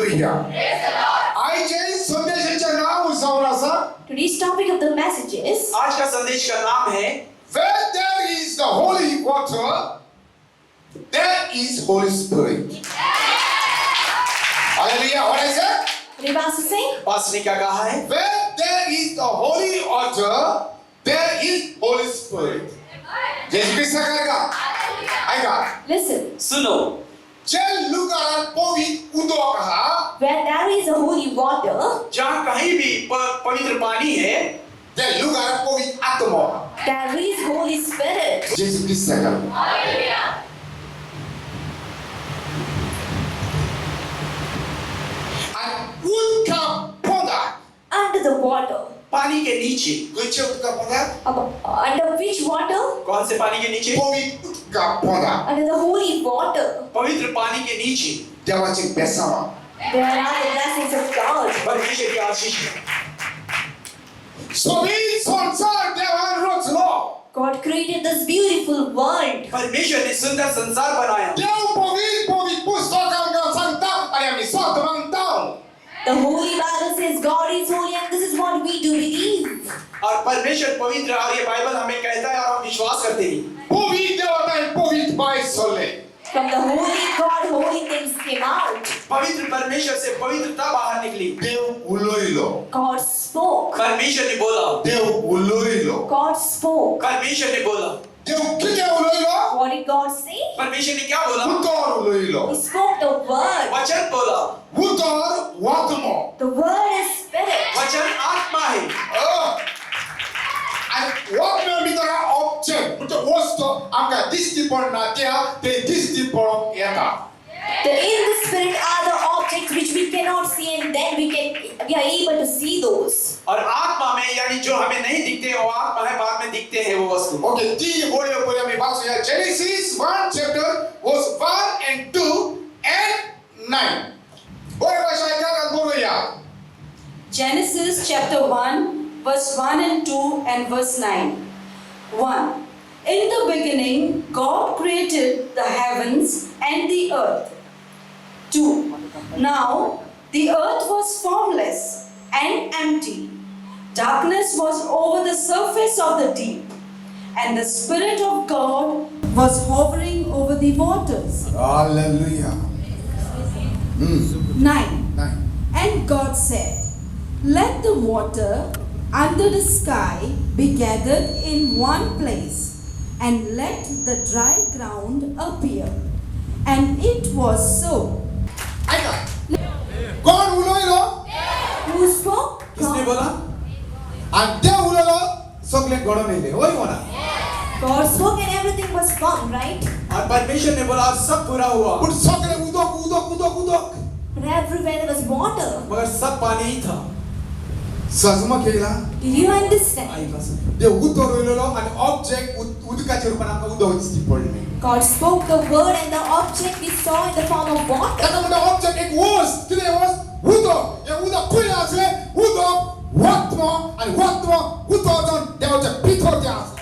Hallelujah. आइए संदेशाचे नाव सांगू असा. Today's topic of the message is आज का संदेश का नाम है Where there is the holy water, there is Holy Spirit. Hallelujah. What is it? what the pastor saying? पास ने क्या कहा है? Where there is the holy water, there is Holy Spirit. जैसे किसका करेगा? आएगा. Listen, सुनो, जल लुगार पवित्र उदक हा. where there is a holy water, जहाँ कहीं भी पवित्र पानी है, जल लुगार पवित्र आत्मा. there is Holy Spirit. जैसे किसका करेगा? And उदका पौधा. Under the water. पानी के नीचे. नीचे उदका पौधा. Under which water? कौन से पानी के नीचे? पवित्र उदका पौधा. Under the holy water. पवित्र पानी के नीचे देवाची बेसावा. There are the blessings of God. परमेश्वर की आशीष है. सभी संसार देवान रचलो. God created this beautiful world. परमेश्वर ने सुंदर संसार बनाया. देव पवित्र पुस्तकांगा सांगता आणि आम्ही स्वतः मानतो. The Holy Bible says God is holy and this is what we do believe. और परमेश्वर पवित्र और ये बाइबल हमें कहता है और हम विश्वास करते हैं. पवित्र देवता पवित्र बाइसले. From the holy God, holy things came out. पवित्र परमेश्वर से पवित्रता बाहर निकली. देव उलोइलो. God spoke. परमेश्वर ने बोला. देव उलोइलो. God spoke. परमेश्वर ने बोला. देव किती उलोइलो? What did God say? परमेश्वर ने क्या बोला? उतर उलोइलो. He spoke the word. वचन बोला. उतर वात्मा. The word is spirit. वचन आत्मा है. आणि वात्मा भितर ऑब्जेक्ट म्हणजे वस्तू आमका दिसती पण ना त्या ते दिसती पण येता. In the spirit are the objects which we cannot see and then we are able to see those. और आत्मा में यानी जो हमें नहीं दिखते वो आत्मा है, बाद में दिखते हैं वो वस्तु. ओके, तीन बोलियो बोलियो आम्ही वाचूया. Genesis 1 chapter verse 1 and 2 and 9. बोल भाषा ऐका का बोलूया. Genesis chapter 1 verse 1 and 2 and verse 9. 1. In the beginning God created the heavens and the earth. 2. Now the earth was formless and empty. Darkness was over the surface of the deep, and the Spirit of God was hovering over the waters. Hallelujah. 9. 9. And God said, let the water under the sky be gathered in one place, and let the dry ground appear. And it was so. ऐका. कोण उलोइलो? Who spoke? किसने बोला? आणि ते उलोइलो सगळे घडून येले. होय म्हणा. God spoke and everything was formed, right? और परमेश्वर ने बोला और सब पूरा हुआ. पण सगळे उदक उदक उदक उदक. But everywhere there was water. मगर सब पानी ही था. सजमा केला. Did you understand? आई बस. ते उतर उलोइलो आणि ऑब्जेक्ट उदकाच्या रूपात आमका उदक दिसती पडले. God spoke the word and the object we saw in the form of water. त्यामध्ये ऑब्जेक्ट एक वॉस किती वॉस उदक. हे उदक खुले असले उदक वात्मा आणि वात्मा उतर जाऊन देवाच्या पिठोर असले.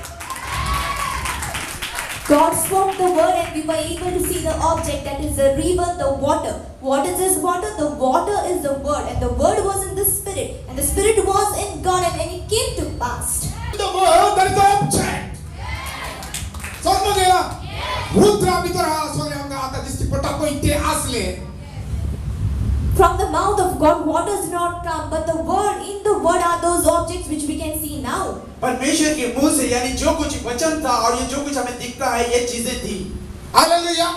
God spoke the word and we were able to see the object, that is the river, the water. What is this water? The water is the word, and the word was in the spirit, and the spirit was in God, and it came to pass. The word, that is the object. समजलं गेला? रुद्रा भितर हा सगळे आमका आता दिसती पण टाकून ते असले. From the mouth of God, waters do not come, but the word, in the word are those objects which we can see now. परमेश्वर के मुंह से यानी जो कुछ वचन था और ये जो कुछ हमें दिखता है ये चीजें थी. हालेलुया.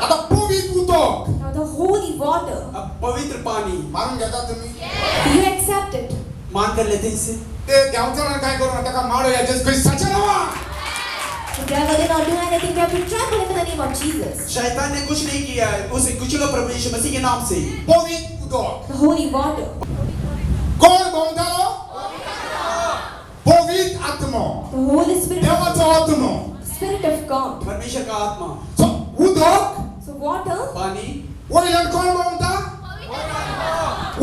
आता पवित्र उदक. Now the holy water, अब पवित्र पानी मारून घेता तुम्ही. do you accept it? मान कर लेते हैं इसे. ते देवचानं काय करू नका मारो या जस्ट काही सचनावा. The devil did not do anything, we have to trample him in the name of Jesus. शैतान ने कुछ नहीं किया है, उसे कुछ लो प्रभु यीशु मसीह के नाम से. पवित्र उदक. The holy water. कोण बोलतालो? पवित्र आत्मा. The Holy Spirit, देवाचा आत्मा. Spirit of God. परमेश्वर का आत्मा. So उदक So water, पानी. वडिलांना कोण बोलता?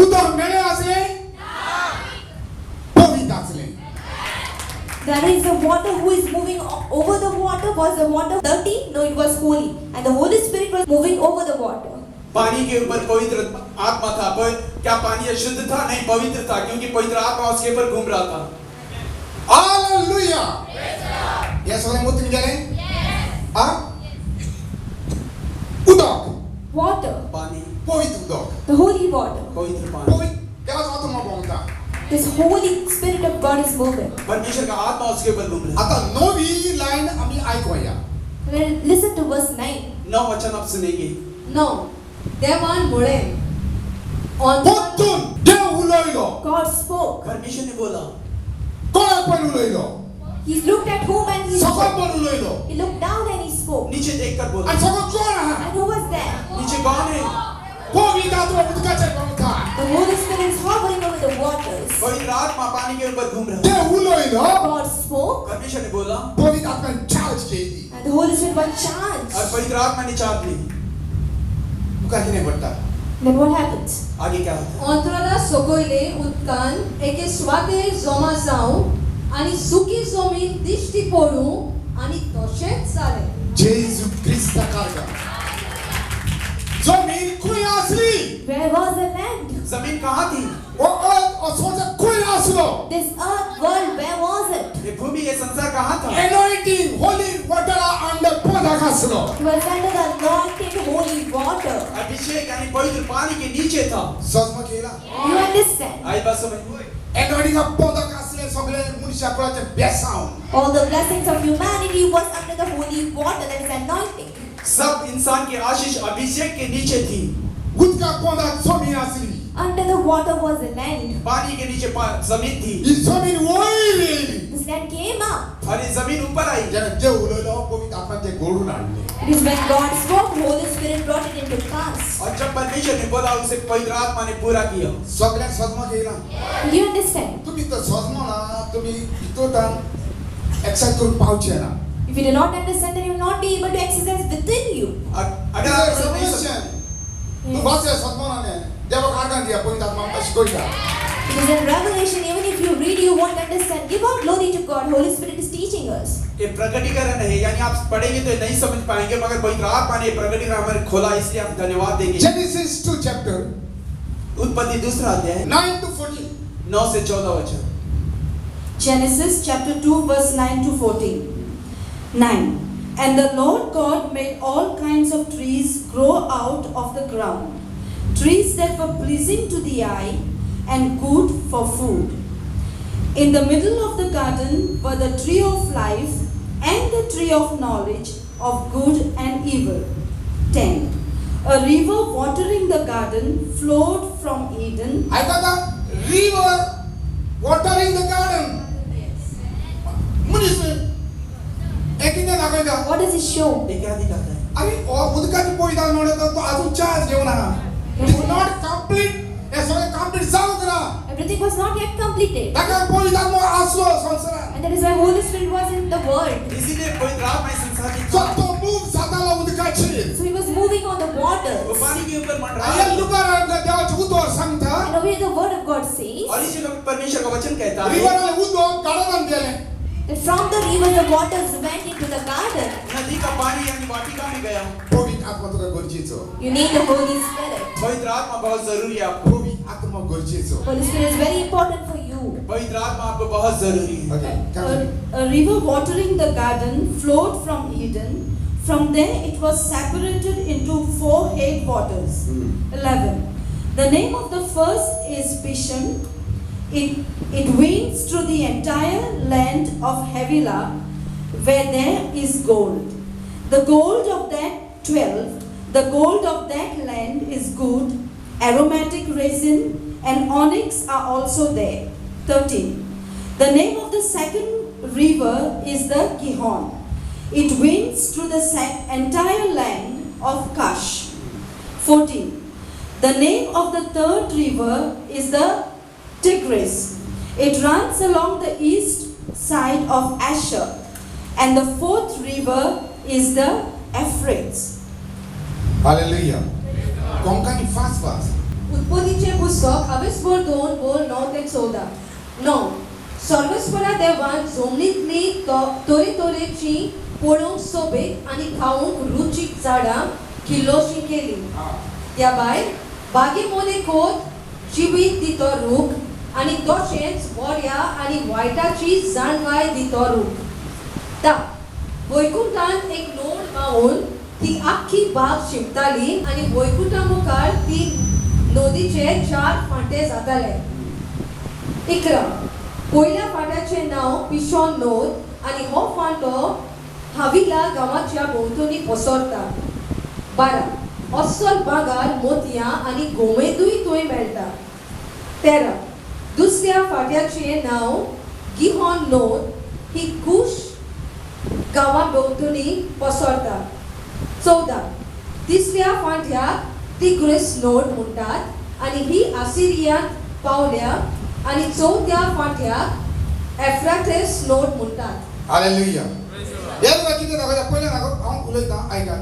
उदक मेले असले? पवित्र असले. there is the water who is moving over the water. Was the water dirty? No, it was holy. And the Holy Spirit was moving over the water. पानी के ऊपर पवित्र आत्मा था, पर क्या पानी अशुद्ध था? नहीं, पवित्र था, क्योंकि पवित्र आत्मा उसके ऊपर घूम रहा था। Hallelujah. Yes, orang mutin gale? Ah? Udak. Water, पानी, Pavitra udak. the holy water. पवित्र पानी। Pavit. Kaya sa ato mabongta. This holy spirit of God is moving. परमेश्वर का आत्मा उसके ऊपर घूम रहा है। Ata novi line ami aikoya. Well, listen to verse 9. 9 वचन आप सुनेंगे। No, देवांमुळे Potun de uloilo. God spoke. परमेश्वर ने बोला, Kona pan uloilo. He looked at whom and he Sakon spoke. pan uloilo. He looked down and he spoke. नीचे देखकर बोला। An sakon kona ha. And who was there? नीचे कौन है? Pavit atma utka chay pamta. The Holy Spirit is hovering over the waters. पवित्र आत्मा पानी के ऊपर घूम रहा De है। uloilo. God spoke परमेश्वर ने बोला Pavit atma charge kendi. and the Holy Spirit was charged. और पवित्र आत्मा ने चाप ली। Bukan kini berta. Then what happens? आगे क्या होता है? अंतराला सोगोयले उदकान एके स्वातेर जमा जावं आणि सुकी जमीन दिश्टी पडूं आणि तशेंच जालें. Jesus Christa karga. Zamin kuy asli. Where was the land? जमीन कहाँ थी? O earth o sonja kuy aslo. This earth, world, where was it? ये भूमि, ये संसार कहाँ था? Anointing, holy water under poda kaslo. It was under the anointed holy water. अभिषेक यानी पवित्र पानी के नीचे था। Sazma kela. You understand? आई बात समझ? Anointing of poda kasle sogle munisha prache besound. All the blessings of humanity was under the holy water, that is anointing. सब इंसान की आशीष अभिषेक के नीचे थी। Gutka poda zomin asli. Under the water was the land. पानी के नीचे जमीन थी Is zomin oily. This land came up. और ये जमीन ऊपर आई। Jana je uloilo pavit atma je goru nalne. It is when God spoke, Holy Spirit brought it into pass. और जब परमेश्वर ने बोला उसे पवित्र आत्मा ने पूरा किया। Sogle sazma kela. Do you understand? Tumi to sazma na tumi ito tan excite kuru pauche na. If you do not understand, then you will not be able to exercise within you. अगर It's आप a ऐसा नहीं revelation. Tu Yes. vas a sazma na ne. Deva kargan dia pavit atma ta shkoita. It is in Revelation, even if you read, you won't understand. Give all glory to God. Holy Spirit is teaching us. ये प्रकटीकरण है, यानी आप पढ़ेंगे तो नहीं समझ पाएंगे, मगर पवित्र आत्मा ने प्रकटीकरण हमारे खोला, इसलिए हम धन्यवाद देंगे। Genesis 2 chapter उत्पत्ति दूसरा अध्याय 9 to 14. 9 से 14 वचन। Genesis chapter 2 verse 9 to 14. 9. And the Lord God made all kinds of trees grow out of the ground, trees that were pleasing to the eye and good for food. In the middle of the garden were the tree of life and the tree of knowledge of good and evil. 10. A river watering the garden flowed from Eden. I got a river watering the garden. Munis ekine lagaida. What does it show? ये क्या दिखाता है? अरे और उदकाची पोईदा नोडे तो अजून charge घेऊ नका. It's not complete. हे सगळे complete जाऊ दे ना. Everything was not yet completed. ताका पोईदा मो असलो संसारात. And that is why Holy Spirit was in the world. इसीलिए पवित्र आत्मा इस संसार की So तो move जाताला उदकाची. So he was moving on the वो waters. पानी के ऊपर मंडरा आया लुकारा देवाची उदोर सांगता. And over here the word of God says और इसी को परमेश्वर का वचन कहता है रिवर आले उदोर गार्डन दिले. that from the river the waters went into the garden. नदी का पानी यानी वाटिका में गया। पवित्र आत्मा तुका गरजेचो. You need the Holy Spirit. पवित्र आत्मा बहुत जरूरी है आपको। पवित्र आत्मा गरजेचो. Holy Spirit is very important for you. पवित्र आत्मा आपको बहुत जरूरी है। Okay. come. A river watering the garden flowed from Eden. From there it was separated into 4 headwaters. 11. The name of the first is Pishon. It winds through the entire land of Havilah, where there is gold. The gold of that 12, the gold of that land is good, aromatic resin, and onyx are also there. 13. The name of the second river is the Gihon. It winds through the entire land of Cush. 14. The name of the third river is the Tigris. It runs along the east side of Asher. And the fourth river is the Euphrates. Hallelujah. Konkani fast. उत्पत्तीचे पुस्तक 22 बोल 9 ते 14. 9. सर्वेस्परा देवान जमनींतली तोरेची पळोवंक सोबीत आनी खावंक रुचीक झाडां किल्लोशी केली. त्या भायर बागे मोलेकोत जिवीत दितो रूख आनी तशेंच बऱ्या आनी वायटाची जाणवाय दितो रूख ता वैकुंठांत एक नोड मावून ती आख्खी बाग शिंपताली आनी वैकुंठा मुखार ती नदीचे 4 फांटे जाताले 11 पयल्या फांट्याचे नांव पिशॉन नोद आनी हो फांटो हाविला गांवाच्या भोंवतणी पसरता 12 अस्सल बागार मोतयां आनी गोमेदूय थंय मेळटा 13 दुसऱ्या फांट्याचे नांव गिहोन नोद ही कुश गांवा भोंवतणी पसरता 14 तिसऱ्या फांट्याक तिग्रीस नोड म्हणटात आनी ही आसिरियांत पावल्या आनी चौथ्या फांट्याक एफ्राटीस नोड म्हणटात हालेलुया या तुका कितें दाखयता पयलें हांव उलयतां आयका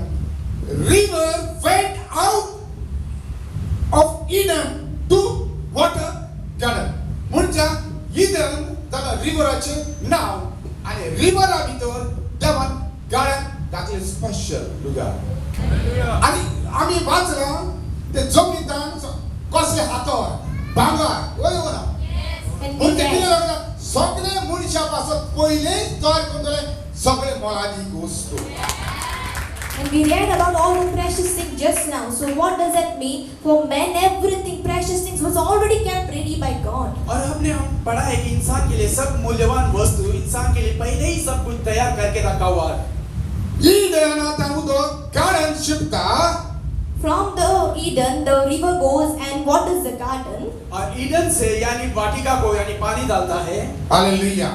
river went out of Eden to water garden म्हणजे ईडन जाल्यार रिवराचें नांव आनी रिवरा भितर देवान गार्डन घातलें स्पेशल लुगार आनी आमी वाचलां ते जमनींतल्यान कसले हातोर भांगर वय ना And we पूण ते कितें read, लागता सगळे मनशा पासून पयलेच तयार करतले सगळे मोलादी वस्तू and we read about all the precious things just now. So what does that mean? For men, everything precious things was already kept ready by God. और हमने हम पढ़ा है कि इंसान के लिए सब मूल्यवान वस्तु इंसान के लिए पहले ही सब कुछ तैयार करके रखा हुआ है ईडनांतल्यान उदक garden शिंपता From the Eden, the river goes and waters the garden. और ईडन से यानी वाटिका को यानी पानी डालता है हालेलुया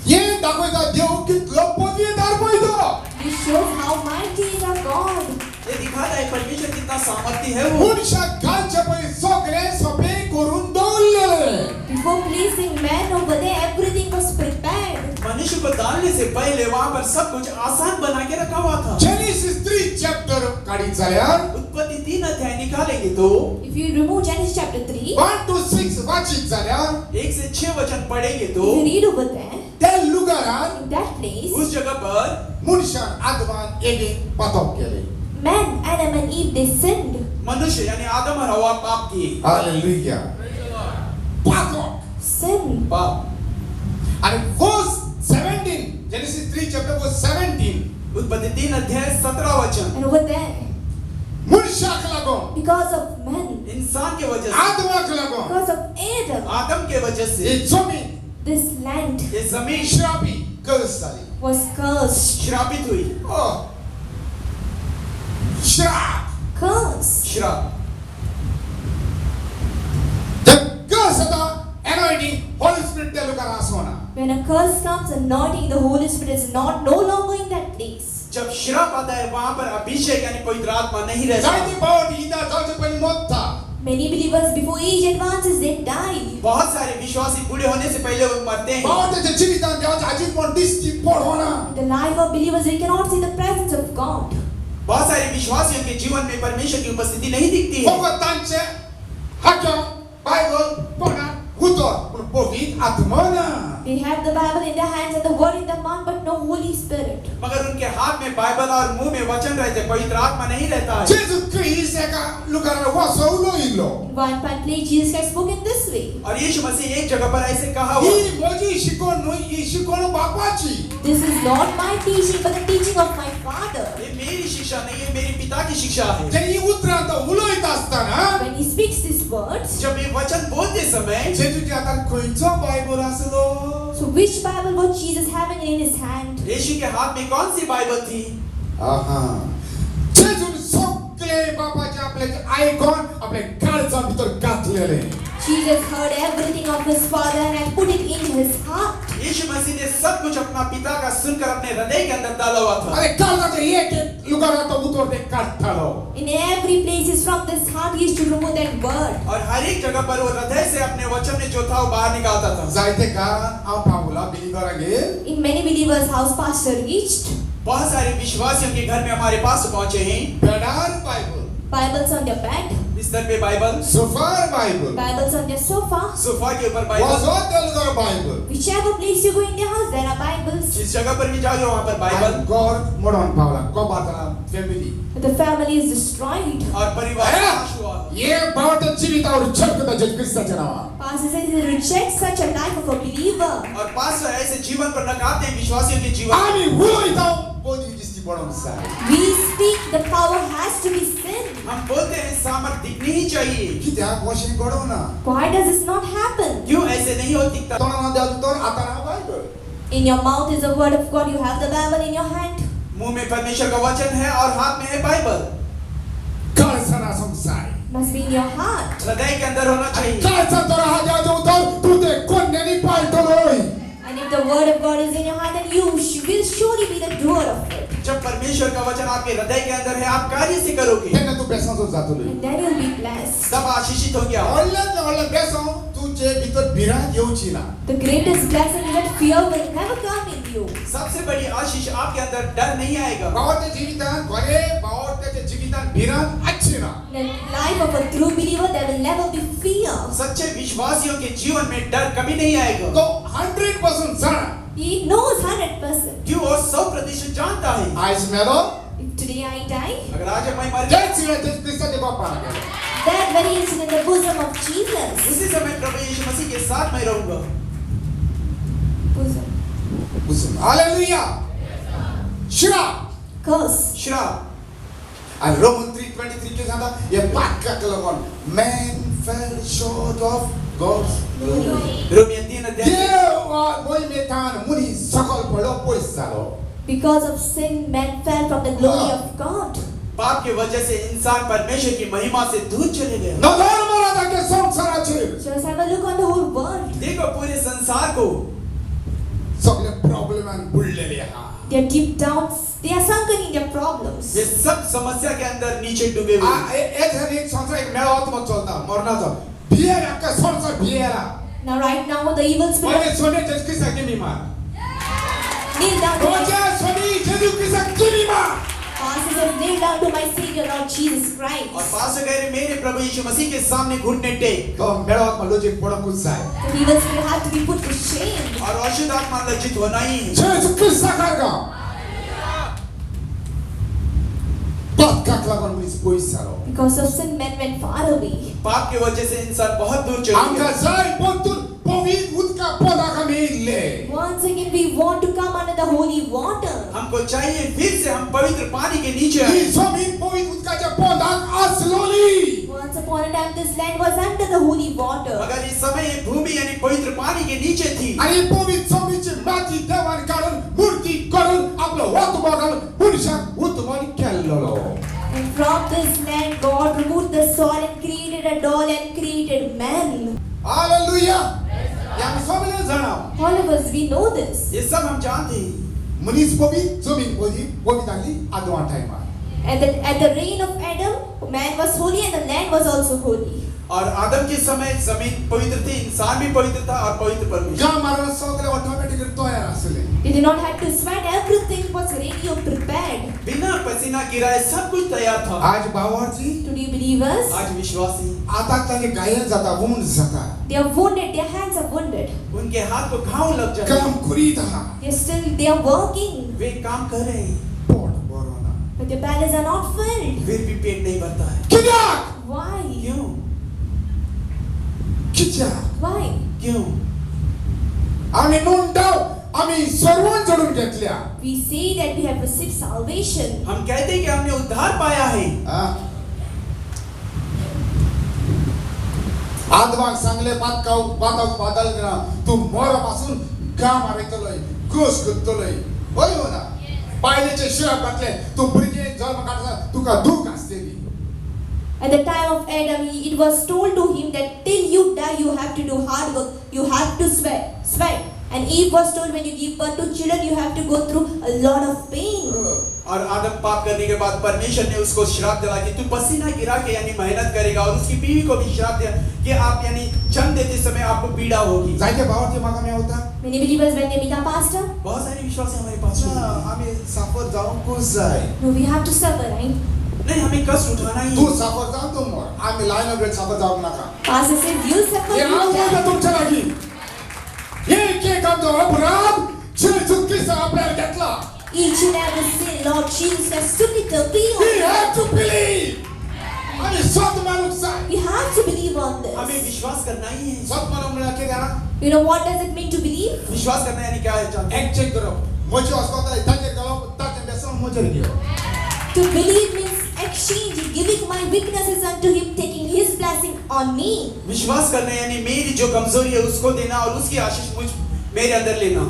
ये दाखवता देव कितलो पवित्र पळयतो This shows how mighty is our God. ये दिखाता है परमेश्वर कितना सामर्थ्य है वो मनशाक घालचे पयलीं सगळे सोपे करून दवरलेले Before placing man over there, everything was prepared. मनुष्य को डालने से पहले वहाँ पर सब कुछ आसान बना के रखा हुआ था जेनेसिस 3 चॅप्टर काढीत जाल्यार उत्पत्ति 3 अध्याय निकालेंगे तो If you remove Genesis chapter 3, 1 to 6 वाचित जाल्यार 1 से 6 वचन पढ़ेंगे if तो you read over there, त्या लुगारान in that place, उस जगह पर मनशान आदमान एगेन पातक केले man, Adam and Eve, they sinned. मनुष्य यानी आदम और हवा पाप किए हालेलुया पातक Sin. पाप आणि वर्स 17 जेनेसिस 3 चॅप्टर वर्स 17 उत्पत्ति 3 अध्याय 17 वचन And over there, मनशाक लागून because of man, इंसान के वजह से आदमाक लागून because of Adam, आदम के वजह से ही जमीन this land ये जमीन श्रापी कर्स झाली was cursed. श्रापित हुई श्राप Curse. श्राप the curse of the anointing Holy Spirit त्या लोकांना आसवना When a curse comes, anointing the Holy Spirit is not no longer in that place. जब श्राप आता है वहां पर अभिषेक यानी पवित्र आत्मा नहीं रहता जायती पावटी इदा जावचे पयलीं मोत्ता Many believers, before age advances, they die. बहुत सारे विश्वासी बूढ़े होने से पहले वो मरते हैं पावटीच्या जिवितांत देवाचे आजीवन दिसती पडवना In the life of believers, they cannot see the presence of God. बहुत सारे विश्वासियों के जीवन में परमेश्वर की उपस्थिति नहीं दिखती है फकत तांचे हाक्यां बायबल पडना उतर पूण पवित्र आत्मा ना They have the Bible in their hands and the Word in their mouth, but no Holy Spirit. मगर उनके हाथ में बाइबल और मुंह में वचन रहते पवित्र आत्मा नहीं रहता है जेजू क्रिस्त एका लोकांना वासवलो इल्लो In one place, Jesus Christ spoke in this way. और यीशु मसीह एक जगह पर ऐसे कहा हुआ ही म्हजी शिकवण न्हू ही शिकवण बापाची This is not my teaching, but the teaching of my Father. ये मेरी शिक्षा नहीं है मेरे पिता की शिक्षा है जेन्ना ही उतरांत उलयत आसतना When he speaks these words, जब ये वचन बोलते समय जेजूच्या हातान खंयचो बायबल आसलो so which Bible was Jesus having in his hand? यीशु के हाथ में कौन सी बाइबल थी आहा जेजून सगळे बापाचे आपले आयकॉन आपले काळजा भितर घातलेले Jesus heard everything of his Father and had put it in his heart. यीशु मसीह ने सब कुछ अपना पिता का सुनकर अपने हृदय के अंदर डाला हुआ था अरे काळजाचे एक लुगारात उतर ते काढतालो In every place is from this heart he used to remove that word. और हर एक जगह पर वो हृदय से अपने वचन में जो था वो बाहर निकालता था जायते काळान हांव पावला बिलीवरांगेर In many believers' house, pastor reached बहुत सारे विश्वासियों के घर में हमारे पास पहुंचे हैं बेडार Bible Bibles on their bed. बिस्तर बिस्तर पे Bible, sofa Bible. Bibles on their sofa. Sofa के ऊपर Was Bible, what there was a Bible. Whichever place you go in their house, there are Bibles. जिस जगह पर भी जाओ वहाँ पर Bible, And God modern Paula, God batana family. But the family is destroyed. और परिवार है? नाश हुआ। ये बहुत जीवित और चरकता जज Crysta चनावा. Pastor says he rejects such a life of a believer. और पास्टर ऐसे जीवन पर नकारते हैं विश्वासियों के जीवन। आमी हुलो इताओ बोली जिसकी बड़ों सा. We speak the power has to be sin. हम बोलते हैं सामर्थ दिखनी ही चाहिए। कित्या वॉशिंग करो ना. Why does this not happen? क्यों ऐसे नहीं होती? तोना ना जादू तोर आता ना Bible. In your mouth is the word of God. You have the Bible in your hand. मुंह में परमेश्वर का वचन है और हाथ में है बाइबल। कालसना संसार. Must be in your heart. हृदय के अंदर होना चाहिए। कालसा तोरा हाजा जो तोर तू दे कौन नहीं पाल तोलोई. And if the word of God is in your heart, then you will surely be the doer of it. जब परमेश्वर का वचन आपके हृदय के अंदर है, आप कार्य से करोगे, हेने तू बेसन तो जातु लोई. And then you'll be blessed. तब आशीषित हो गया। 얼른 बेसन तू जे भीतर बिरा येउचिना. The greatest blessing is that fear will never come in you. सबसे बड़ी आशीष आपके अंदर डर नहीं आएगा। बावते जीवितान घरे बावते जीवितान बिरान अच्छिना. In the life of a true believer, there will never be fear. सच्चे विश्वासियों के जीवन में डर कभी नहीं आएगा। तो 100% जाना. He knows 100%. क्यों? वो 100% जानता है। आज मेरो If today I die, अगर आज मैं मर जय गया, श्री कृष्ण देव पाना. that very instant in the bosom of Jesus. उसी समय प्रभु यीशु मसीह के साथ मैं रहूंगा। Bosom. 무슨 할렐루야. शिरा. Curse. श्राप। And Romans 3:23 के साथ ये बात का कलगन man fell short of God's glory. Romeo 3 अध्याय। ये वही में तान मुनि सकल पड़ो पैसालो. Because of sin, men fell from the glory of God. पाप की वजह से इंसान परमेश्वर की महिमा से दूर चले गए। 너 얼마나 다게 성사라치. Just have a look on the whole world. देखो पूरे संसार को, सगळे प्रॉब्लेम बुडलेले हा. They are deep down, they are sunken in their problems. ये सब समस्या के अंदर नीचे डूबे हुए हैं। एथेनिक संसार एक मेरा आत्मा चलता मरना था. बिहेरा का संसार बिहेरा. Now, right now, the evil spirit. मैंने सोने जिसकी सकी बीमार. Kneel down to my रोजा सोनी जेदू की सकी बीमार. Pastor says, kneel down to my Savior, Lord Jesus और Christ. पास्टर कह रहे मेरे प्रभु यीशु मसीह के सामने घुटने टेक। तो मेरा आत्मा लॉजिक बड़ा कुछ है. The evil spirit had to be put to shame. और अशुद्ध आत्मा लज्जित होना ही है। जेसु क्रिस्ता करगा. बात का कलगन मुझे कोई सारो. Because of sin, men went far away. पाप की वजह से इंसान बहुत दूर चले आमका गए। जाय पोंतुल पवित्र उदका पोदा का मेले. Once again, we want to come under the holy water. हमको चाहिए फिर से हम पवित्र पानी के नीचे आए। ये जमीन पवित्र उदका जब पोदा असलोली. Once upon a time, this land was under the holy water. मगर इस समय ये भूमि यानी पवित्र पानी के नीचे थी। आणि पवित्र जमीनचे माती देवान काढून मूर्ती करून आपलं वात बघाल पुरुषाक उतमन केलेलो. And from this land, God removed the soil and created a doll and created man. Hallelujah. या सबले जाणाव. All of us, we know this. ये सब हम जानते हैं। मनीष पवित्र जमीन पवित्र आली आदवा time. At the reign of Adam, man was holy and the land was also holy. और आदम के समय जमीन पवित्र थी, इंसान भी पवित्र था और पवित्र परमेश्वर। ज्या मारन सगळे ऑटोमॅटिक तयार असले. They did not have to sweat, everything was ready or prepared. बिना पसीना गिराए सब कुछ तैयार था। आज भावाची Today, believers, आज विश्वासी आता त्याने घायल जाता वुंड जाता. they are wounded, their hands are wounded. उनके हाथ को घाव लग जाता है। They are working, वे काम कर रहे हैं, pot भरवना. but their bellies are not filled. फिर भी पेट नहीं भरता है। कित्याक? Why? क्यों? कित्याक? Why? क्यों? आम्ही नोंदाव आम्ही सर्वांना जोडून घेतल्या. We say that we have received salvation. हम कहते हैं कि हमने उद्धार पाया है। आदवाग सांगले बातकाव बाताव बादल करा तू मोरापासून घाम मारितलोय घोष करतलोय. होय हो ना. बायलेचे शिराप घातले तू भुरगे जन्म काढता तुका दुख असतेली. At the time of Adam, it was told to him that till you die, you have to do hard work. You have to sweat. And Eve was told when you give birth to children, you have to go through a lot of pain. और आदम पाप करने के बाद परमेश्वर ने उसको श्राप दिया कि तू पसीना गिरा के यानी मेहनत करेगा, और उसकी बीवी को भी श्राप दिया कि आप यानी जन्म देते समय आपको पीड़ा होगी। जायके भावाचे मागा मी होता. Many believers, when they meet a pastor, बहुत सारे विश्वासी हमारे पास हैं। आम्ही साफर जाऊन कुस जाय. no, we have to suffer, right? नहीं, हमें कष्ट उठाना ही तू है। सफर जाऊ तुम आम्ही लाईन ऑफ सफर जाऊ नका Pastor says, you suffer, hey you आवाज die. तुमच्या लागी हे के काम तो अपराध जेजू ख्रिस्त आपल्याला घेतला Each and every sin, Lord Jesus has took it away. we have to believe आणि स्वत माणूस जाय We have to believe on हमें this. विश्वास करना ही है। स्वत माणूस म्हणजे काय ना You know what does it mean to believe? विश्वास करना यानी क्या है जानते हैं? एक चेक करो मोजे अस्पताल इथं गेलो ताचे बेसन मोजे गेलो To believe means exchanging, giving my weaknesses unto Him, taking His blessing on me. विश्वास करना यानी मेरी जो कमजोरी है उसको देना और उसकी आशीष मेरे अंदर लेना।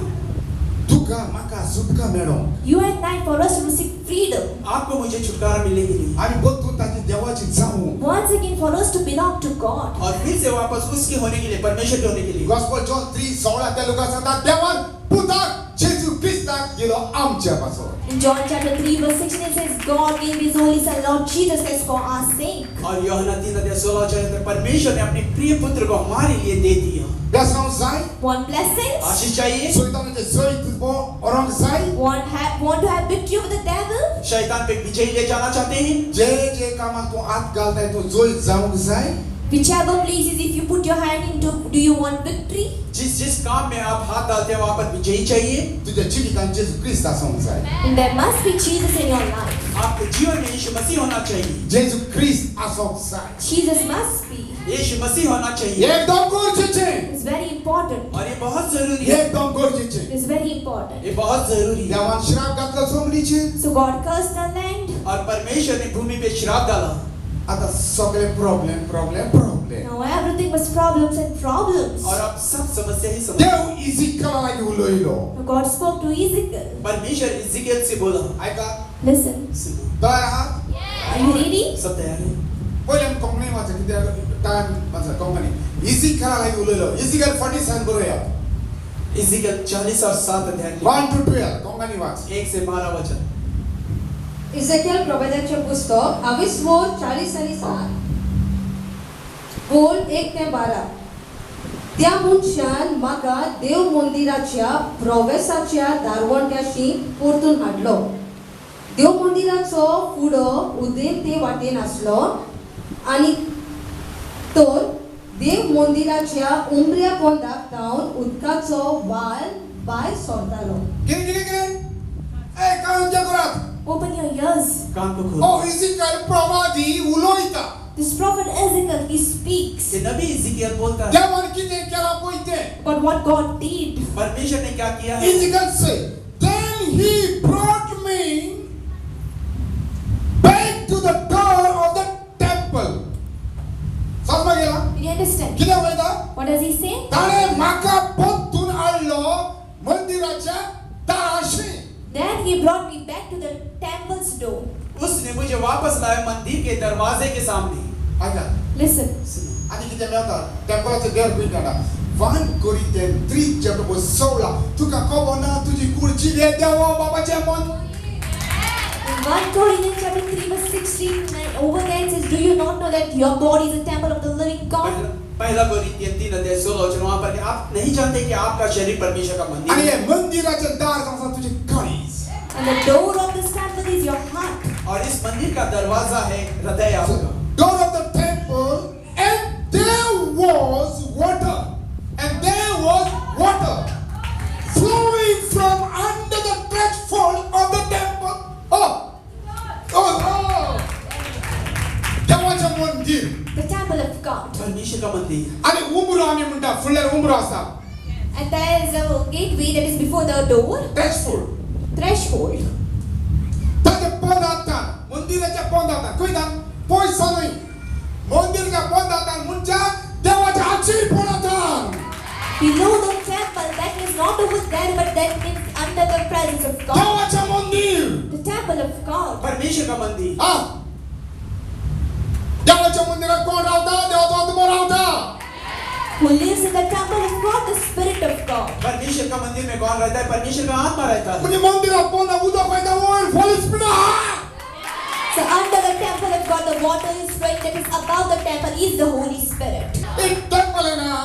तुका माका सुटका मेळो You and I, for us to receive freedom. आपको मुझे छुटकारा मिलेगी नहीं। आणि बघतो ताची देवाची जाऊ Once again, for us to belong to God. और फिर से वापस उसके होने के लिए, परमेश्वर के होने के लिए। गॉस्पेल जॉन 3:16 त्या लोकांना सांगतात देवान पुत्र जेजू ख्रिस्ताक दिलो आमच्यापासून In John chapter 3 verse 16 it says, God gave His only Son, Lord Jesus Christ, for our sake. और यूहन्ना 3:16 परमेश्वर ने अपने प्रिय पुत्र को हमारे लिए दे दिया। बेसाव जाय Want blessings? आशीष चाहिए? शैतानाचे जय बो औरंग जाय Want to have victory over the devil? शैतान पे विजयी ले जाना चाहते हैं? जे कामात तू आत घालताय तो जोय जाऊक जाय Whichever places if you put your hand into, do you want victory? जिस काम में आप हाथ डालते हैं वहां पर विजयी चाहिए। तुझ्या जीवितान जेजू ख्रिस्त आसूंक जाय And there must be Jesus in your life. आपके जीवन में यीशु मसीह होना चाहिए। जेजू ख्रिस्त आसूंक जाय Jesus must be. यीशु मसीह होना चाहिए एकदम गरजेचे It's very important. और ये बहुत जरूरी है। एकदम गरजेचे It's very important. ये बहुत जरूरी है। देवान श्राप घातला सोमडीचे So God cursed the land. और परमेश्वर ने भूमि पे श्राप डाला। आता सगळे problem Now everything was problems and problems. और अब सब समस्या ही समस्या। देव इजिकला लागी उलोयलो Now God spoke to Ezekiel. परमेश्वर इज़िकियल से बोला। ऐका Listen, सुनो, तयार आहात are you ready? सब तैयार है? पहिले कोंकणी वाचा कित्याक टाइम वाचा कोंकणी इजिकला लागी उलोयलो इजिकल 47 बरोया इज़िकियल 40 और 7 अध्याय 1 to 12 कोंकणी वाच 1 से 12 वचन। इझेकियल प्रवाद्याचे पुस्तक 40 आणि 7 बोल 1 ते 12 त्या मनशान म्हाका देव मंदिराच्या प्रवेशाच्या दारवंट्याशी परतून हाडलो देव मंदिराचो फुडो उदेल ते वाटेन आसलो आनी तर देव मंदिराच्या उमऱ्या पोंदाक जावन उदकाचो वाल भायर सरतालो किरे ए कान जगरात Open your ears. कान को खोल। ओ is equal प्रवादी उलोयता This prophet Ezekiel, he speaks ये नबी इज़िकियल बोलता है देवान किते केला पयते about what God did. परमेश्वर ने क्या किया है? इजिकल से then he brought me back to the door of the temple समझ गेला Did you understand? किती वयता What does he say? ताणे माका पोतून आणलो मंदिराच्या दाराशी Then he brought me back to the temple's door. उसने मुझे वापस लाया मंदिर के दरवाजे के सामने। ऐका Listen, सुनो, आणि किती मेवता टेम्पलाचे देर कुयताडा 1 Corinthians 3 chapter verse 16 तुका कोबोना तुझी कुर्ची घे देवा बाबाचे मन in 1 Corinthians chapter 3 verse 16, and over there it says, do you not know that your body is a temple of the living God? पहला कोरिन्थियन 3:16 वहां पर आप नहीं जानते कि आपका शरीर परमेश्वर का मंदिर आणि है हे मंदिराचे दार कसं तुझे काळीज And the door of this temple is your heart. और इस मंदिर का दरवाजा है हृदय आपका। door of the temple and there was water flowing from under the threshold of the temple देवाचे मंदिर The temple of God. परमेश्वर का मंदिर। आणि उंबरो आम्ही म्हणता फुडल्यार उंबरो आसा And there is a gateway that is before the door, threshold threshold. ताचे पोंदांतान मंदिराच्या पोंदांतान खंयतान पयसो न्हय मंदिराच्या पोंदांतान म्हणच्या देवाच्या आचीर पोंदांतान Below the temple, that is not over there, but that means under the presence of God. देवाचे मंदिर The temple of God. परमेश्वर का मंदिर। हा देवाच्या मंदिरात कोण रावता देवाचो आत्मा रावता Who lives in the temple of God? The Spirit of God. परमेश्वर का मंदिर में कौन रहता है? परमेश्वर का आत्मा रहता है। म्हणजे मंदिरात पोंदा उदक वयता वयर होली स्पिरिट आहा So under the temple of God, the water is flowing that is above the temple is the Holy Spirit. एक टेंपल है ना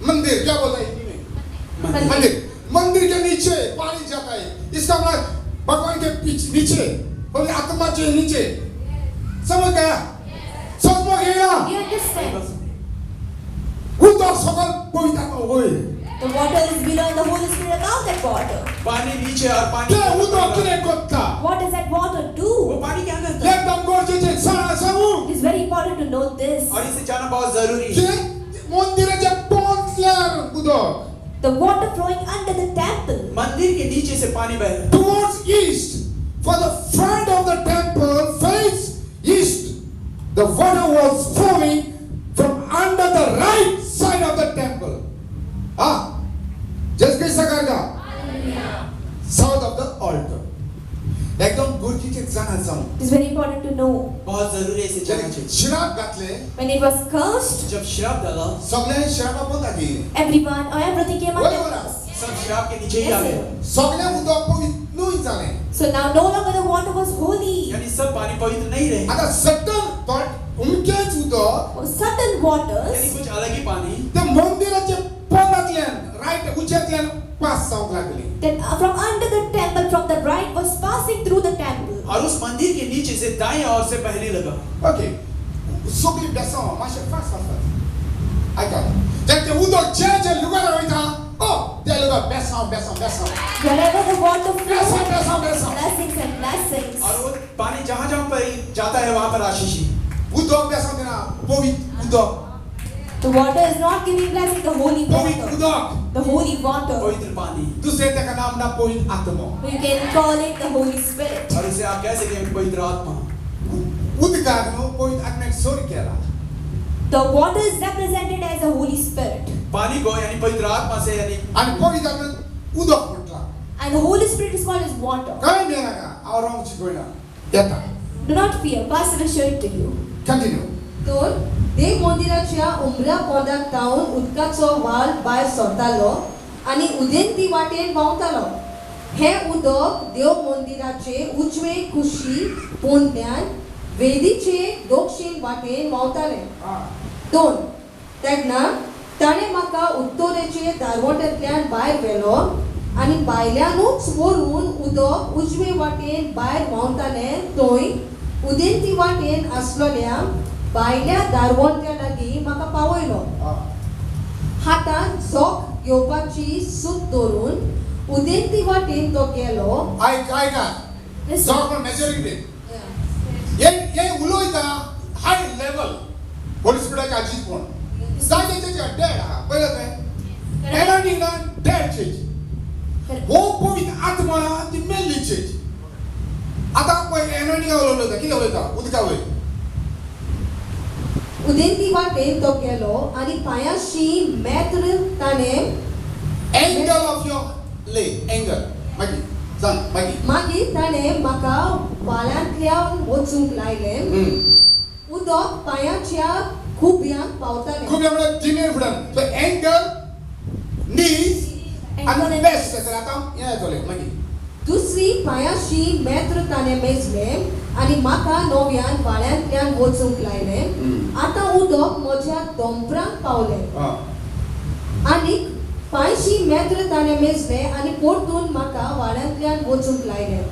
मंदिर क्या बोलता है हिंदी में मंदिर मंदिर के नीचे पानी जाता है इसका मतलब भगवान के पीछे नीचे बोले आत्मा के नीचे समझ गया समझ में गया Do you understand? उदक सकल पवित्र आत्मा होय The water is below and the Holy Spirit above that water. पानी नीचे और पानी ते ऊपर उदक होगा। किने करता What does that water वो do? पानी क्या करता है एकदम गरजेचे सारा समू It is very important to know this. और इसे जाना बहुत जरूरी जे है मंदिराच्या पोंचल्यार उदक The water flowing under the temple. मंदिर के नीचे से पानी बह रहा है towards east. For the front of the temple face east. The water was flowing from under the right side of the temple. Ah, just कैसा करेगा? South of the altar. एकदम गुरकीचे जाना जाऊं. It is very important to know. बहुत जरूरी है इसे जाना चाहिए श्राप घातले When it was cursed, जब श्राप डाला सगळे श्रापापोत आली. everyone or everything came under बरोबर आहे. us. सब श्राप के नीचे ही आ गए सगळे उदक पवित्र नुई झाले. So now no longer the water was holy. यानी सब पानी पवित्र नहीं रहे आता सट्टन पण उमकेच उदक For certain यानी waters, कुछ अलग ही पानी ते मंदिराचे पोटातल्यान राईट उच्चातल्यान पास जावंक लागली. that from under the temple, from the right, was passing through the temple. और उस मंदिर के नीचे से दाएं ओर से बहने लगा ओके सगळी बेसांव मातशें फास्ट फास्ट फास्ट आयका जें उदक जे लुगार वयता ते लुगार बेसांव Wherever the water flows, बेसांव blessings and blessings. और वो पानी जहां जहां पर जाता है वहां पर आशीष ही उदक बेसांव देना पवित्र उदक The water is not giving blessing, the holy पवित्र water. उदक The holy water. पवित्र पानी दुसरे तेका नाम ना पवित्र आत्मा You can call it the Holy Spirit. और इसे आप कह सकते हैं पवित्र आत्मा उदकाक न्हू पवित्र आत्म्याक सोर केला The water is represented as the Holy Spirit. पानी को यानी पवित्र आत्मा से यानी आणि पवित्र आत्म्याक उदक म्हटला And the Holy Spirit is called as water. काय नाही नाका हांव रॉंग शिकयना येता Do not fear. Pastor will show it to you. Continue तर देव मंदिराच्या उमऱ्या पोंदाक तावन उदकाचो व्हाळ भायर सरतालो आनी उदेंती वाटेन व्हांवतालो. हे उदक देव मंदिराचे उजवे कुशी पोंद्यान वेदीचे दक्षिण वाटेन व्हांवताले. 2 तेन्ना ताणें म्हाका उत्तरेचे दारवंटांतल्यान भायर व्हेलो आनी भायल्यानूच व्हरून उदक उजवे वाटेन भायर व्हांवतालें थंय उदेंती वाटेन आसलोल्या भायल्या दारवंट्या लागीं म्हाका पावयलो. हातान जोक घेवपाची सूत धरून उदेंती वाटेन तो गेलो. आयका Listen. जॉब मेजॉरिटी ये उलोयता हाय लेवल होली स्पिरिटाचे आजीज कोण जायते डेड आहा पळयत न्हय एनर्जी ना डेड चेज हो पवित्र आत्मा ती मेल्ली चेज आता पळय एनर्जी उलयता कितें उलयता उदका वयर उदेंती वाटेन तो गेलो आनी पांयाशी मेत्र ताणें angle of your leg angle मागीर सांग मागीर मागीर ताणें म्हाका वाळ्यांतल्यान वचूंक लायलें. उदक पांयाच्या खुब्यांक पावतालें. खूब म्हणजे जिनेर फुडान सो एंगल नीज आणि बेस्ट तर आता हे येतले मागीर दुसरी पांयाशी मेत्र ताणें मेजलें आनी म्हाका नव्यान वाळ्यांतल्यान वचूंक लायलें. आतां उदक म्हज्या दोंपरांक पावलें आनीक पांयशी मेत्र ताणें मेजलें आनी परतून म्हाका वाळ्यांतल्यान वचूंक लायलें.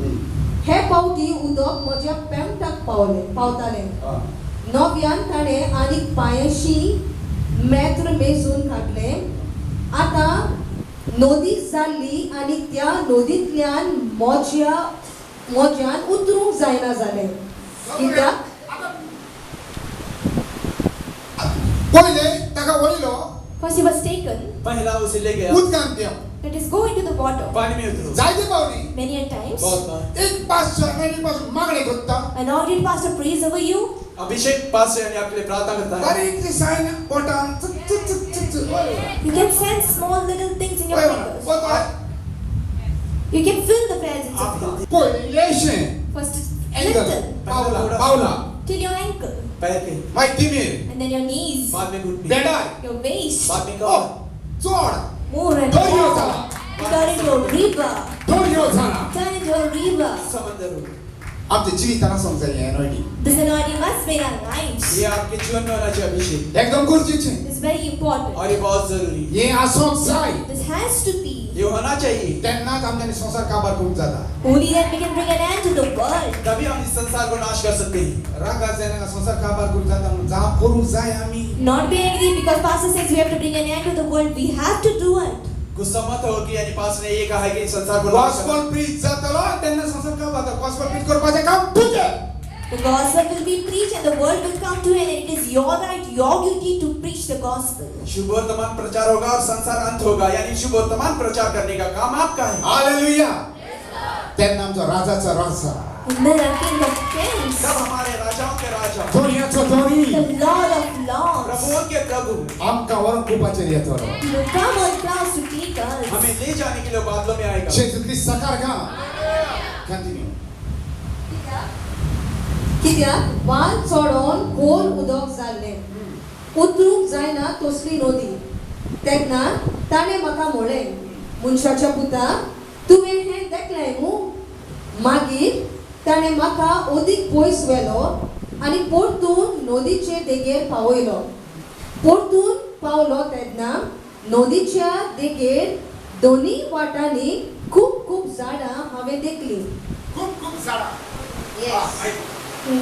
हे फावटी उदक म्हज्या पेंवटाक पावतालें. नव्यान ताणें आनीक पांयशी मेत्र मेजून काडलें. आतां नदी जाल्ली आनी त्या नदींतल्यान म्हज्यान उतरूंक जायना जालें. कित्याक पहिले ताका वयलो First he was taken. पहला उसे ले गया उदकांत देव That is, go into the water. पानी में उतरो जायते पावली Many a times. बहुत बार एक पास्टर मेरी पासून मागणी करता And how did Pastor praise over you? अभिषेक पास से यानी आपके लिए प्रार्थना करता है बारीक ती sign बोटान You can sense small little things in your fingers. You can feel the presence of God. पहिले लेशें First is एंगल little पावला till your ankle, पैर के my Timur and then your knees, बाद में घुटने बेडाय your waist. बाद में ओ कमर चोड More and Turn your more. sala. Turn into a river. दोन यो झाला Turn into a river. समंदर हो आमच्या जिविताला समजाय हे anointing. This anointing must be in our lives. ये आपके जीवन में होना चाहिए अभिषेक, एकदम गरजेचे. It's very important. और ये बहुत जरूरी है, हे आसोंक जाय. This has to be. ये होना चाहिए. तेन्नाच आमच्यानी संसार काबार करूंक जाता. Only then we can bring an end to the world. तभी हम इस संसार को नाश कर सकते हैं. रागा जायना संसार काबार करूंक जाता म्हणून जा करूंक जाय आमी. Not be angry because pastor says we have to bring an end to the world. We have to do it. गुस्सा मत हो कि यानी पास ने ये कहा है कि इस संसार को नाश करना. Gospel preach जातलो तेन्ना संसार काबार जाता. Gospel preach करपाचें काम तुझें. The gospel will be preached and the world will come to an end. It is your right, your duty to preach the gospel. शुभ वर्तमान प्रचार होगा और संसार अंत होगा, यानी शुभ वर्तमान प्रचार करने का काम आपका है. हालेलुया. तेन्ना आमचो राजाचा राजा. And then the King of Kings, सब हमारे राजाओं के राजा, दोरयाचो दोरी. the Lord of Lords, प्रभुओं के प्रभु, आमका वरून कृपाचेर येतलो. He will come on clouds to take us. हमें ले जाने के लिए बादलों में आएगा. जेजू ख्रिस्त साकार का. कंटिन्यू. कित्याक वाल चोडोन खोल उदक जाल्लें, उतरूंक जायना तसली नदी. तेन्ना ताणें म्हाका म्हळें, मनशाच्या पुता, तुवें हें देखलें मू? मागीर ताणें म्हाका ओदीक पयस व्हेलो आनी परतून नदीचे देगेर पावयलो. परतून पावलो तेन्ना नदीच्या देगेर दोनी वाटांनी खूब खूब झाडां हांवें देखलीं. खूप झाडा.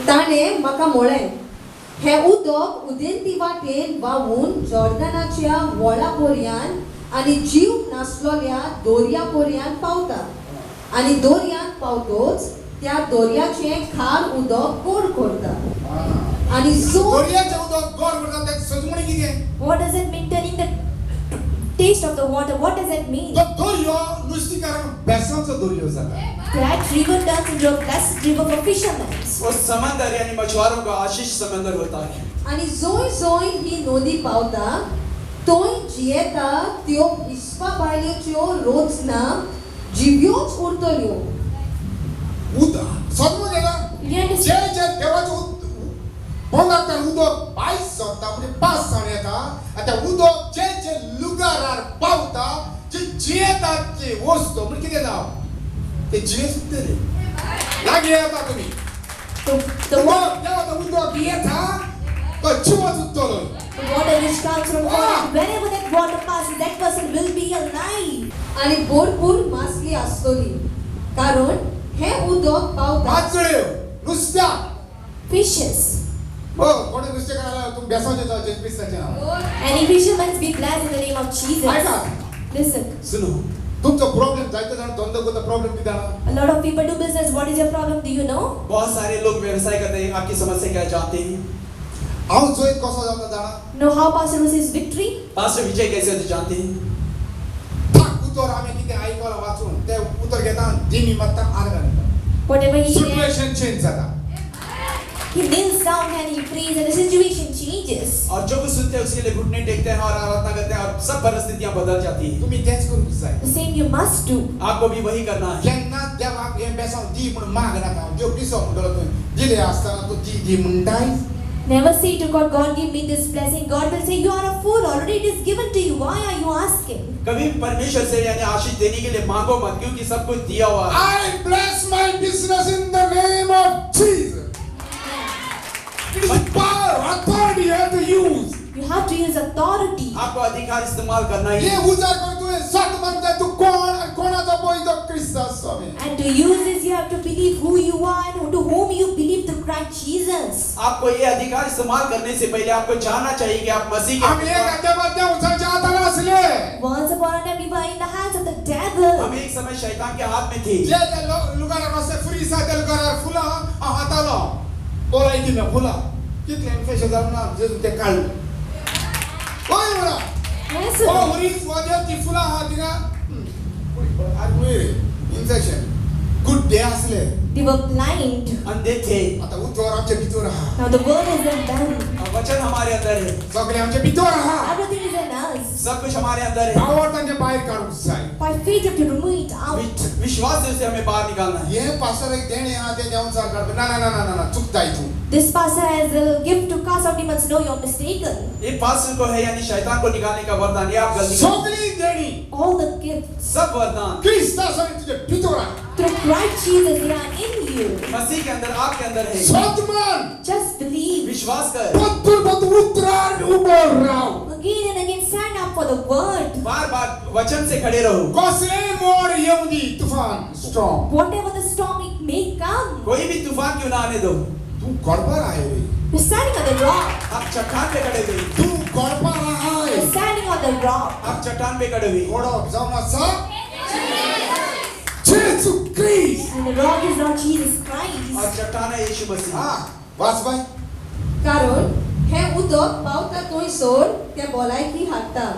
ताणें म्हाका म्हळें, हें उदक उदेंती वाटेन व्हांवून जॉर्दानाच्या व्हळा पर्यान आनी जीव नासलोल्या दोर्या पर्यान पावता. आनी दोर्यांत पावतोच त्या दोर्याचें खार उदक गोड करता. आनी जो दोरयाचें उदक गोड करता तें सजमणी कितें? What does it mean turning the taste of the water? What does that mean? तो दोरयो नुस्तीकारांक बेसांचो दोरयो जाला. That river turns into a blessed river for fishermen. वो समंदर यानी मछुआरों का आशीष समंदर होता है. आनी जंय जंय ही नदी पावता थंय जियेता त्यो हिस्पा बायलेच्यो रोजना जिव्योच उरतल्यो. उदक सजमणी जाला. You understand? जे देवाचें पंगडांतल्यान उदक भायर सरता म्हणजे पास जावन येता आनी तें उदक जे लुगारार पावता जे जियेतात जे वस्तू म्हणजे कितें जावं ते जिये सुट्टले. लागीं येता तुमी. The water, जेव्हा तो उदक येता तो जिवो सुट्टलो. the water which comes from God, wherever that water passes, that person will be alive. आनी भरपूर मासली आसतली, कारण हें उदक पावता. माचळ्यो नुस्त्याक. Fishes. हो कोणी नुस्तेकाराला तुमी बेसांचें जावचें क्रिस्ताचें नांव. Any fishermen be blessed in the name of Jesus. ऐका. Listen, सुनो, तुमचो प्रॉब्लेम जायतो जाण धंदो करता प्रॉब्लेम कितें जाणा? a lot of people do business. What is your problem? Do you know? बहुत सारे लोग व्यवसाय करते हैं. आपकी समस्या क्या है जानते हैं? हांव जोईत कसो जाता जाणा? Know how Pastor receives victory? Pastor विजय कैसे होते जानते हैं? थाक उतर आमी कितें आयकलां वाचून तें उतर घेता दिमी मारता आर्गां घेता. Whatever he hears, situation change जाता. he kneels down and he prays and the situation changes. और जो कुछ सुनते हैं उसके लिए घुटने टेकते हैं और आराधना करते हैं और सब परिस्थितियां बदल जाती हैं. तुमी तेंच करूंक जाय. The same you must do. आपको भी वही करना है. केन्ना देवाक हें बेसांव दी म्हूण माग नाका. देव पिसो म्हणटलो तुवें दिलें आसतना तूं दी म्हणटाय. Never say to God, God give me this blessing. God will say, you are a fool. Already it is given to you. Why are you asking? कभी परमेश्वर से यानी आशीष देने के लिए मांगो मत, क्योंकि सब कुछ दिया हुआ है. I bless my business in the name of Jesus. It is power, authority you have to use. You have to use authority. आपको अधिकार इस्तेमाल करना ही हे है. उजार करून तुवें सत म्हणटा तूं कोण आनी कोणाचो पळय तो क्रिस्त स्वामी. And to use this, you have to believe who you are and to whom you believe through Christ Jesus. आपको ये अधिकार इस्तेमाल करने से पहले आपको जानना चाहिए कि आप मसीह के आमी एक देवाच्या उंचाच्या हातान आसले. Once upon a time, we were in the hands of the devil. हम एक समय शैतान के हाथ में थे. जे लुगारार असे फ्री सारखे लुगारार फुलां हांव हातालो. पळय कितें फुलां. कितलें इन्फेक्शन जावन ना जेजून तें काडलें. ओय म्हणा. Yes, ओ sir. उरीस वाजेर ती फुलां आहा थिंगा. आरे इन्फेक्शन. गुड डे आसले. They were blind. अंधे थे. आता उतर आमच्या भितर आहा. Now the word is in them. और वचन हमारे अंदर है. सगळे आमच्या भितर आहा. Everything is in us. सब कुछ हमारे अंदर है. पावर तांचे बाहेर काढूंक जाय. By faith, you have to remove it out. विश्वास से उसे हमें बाहर निकालना है. हे पास्टर एक देणे आहा ते देंवन सार काढप. ना ना ना ना ना चुकताय तू. This pastor has a gift to cast out demons. No, you're mistaken. ये पास्टर को है यानी शैतान को निकालने का वरदान, ये आप गलती कर सगळी देणी All the gifts सब वरदान ख्रिस्तासाठी तुझ्या भितर आहे. through Christ Jesus, they are in you. मसीह के अंदर, आपके अंदर है. सतमान Just believe. विश्वास कर. पत्तुर उतरार उभं Rao. Again and again, stand up for the word. बार बार वचन से खड़े रहो. कसले मोड येऊ दे तुफान strong. Whatever the storm it may come, कोई भी तूफान क्यों ना आने दो. तू गडबड आहे रे. you're standing on the rock. आप चट्टान पे खड़े हुए. तू गडबड आहे. You're standing on the rock. आप चट्टान पे खड़े हुए. ओढ जाऊ नसा. जेसू Christ. And the rock is not Jesus Christ. और चट्टान है यीशु मसीह. हा वाच बाय. कारण हे उदक पावता थंयसर ते भलायकी हाडटा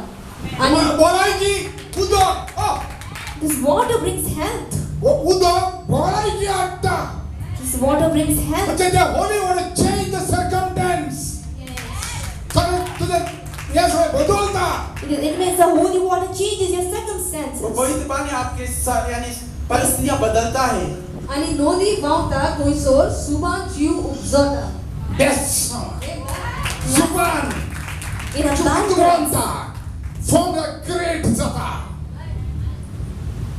आनी बोलाय की उदक. This water brings health. उदक बोलाय की आता. This water brings health. म्हणजे ते होली वाट चेंज द सर्कमस्टन्स. तर तुझे या सगळे बदलता. It means the holy water changes your circumstances. वो पवित्र पानी आपके यानी परिस्थितियां बदलता है. आनी नदी व्हांवता थंयसर सुबान जीव उपजता. Yes. Zuban. In abundance. Tuwanta. From the great zata.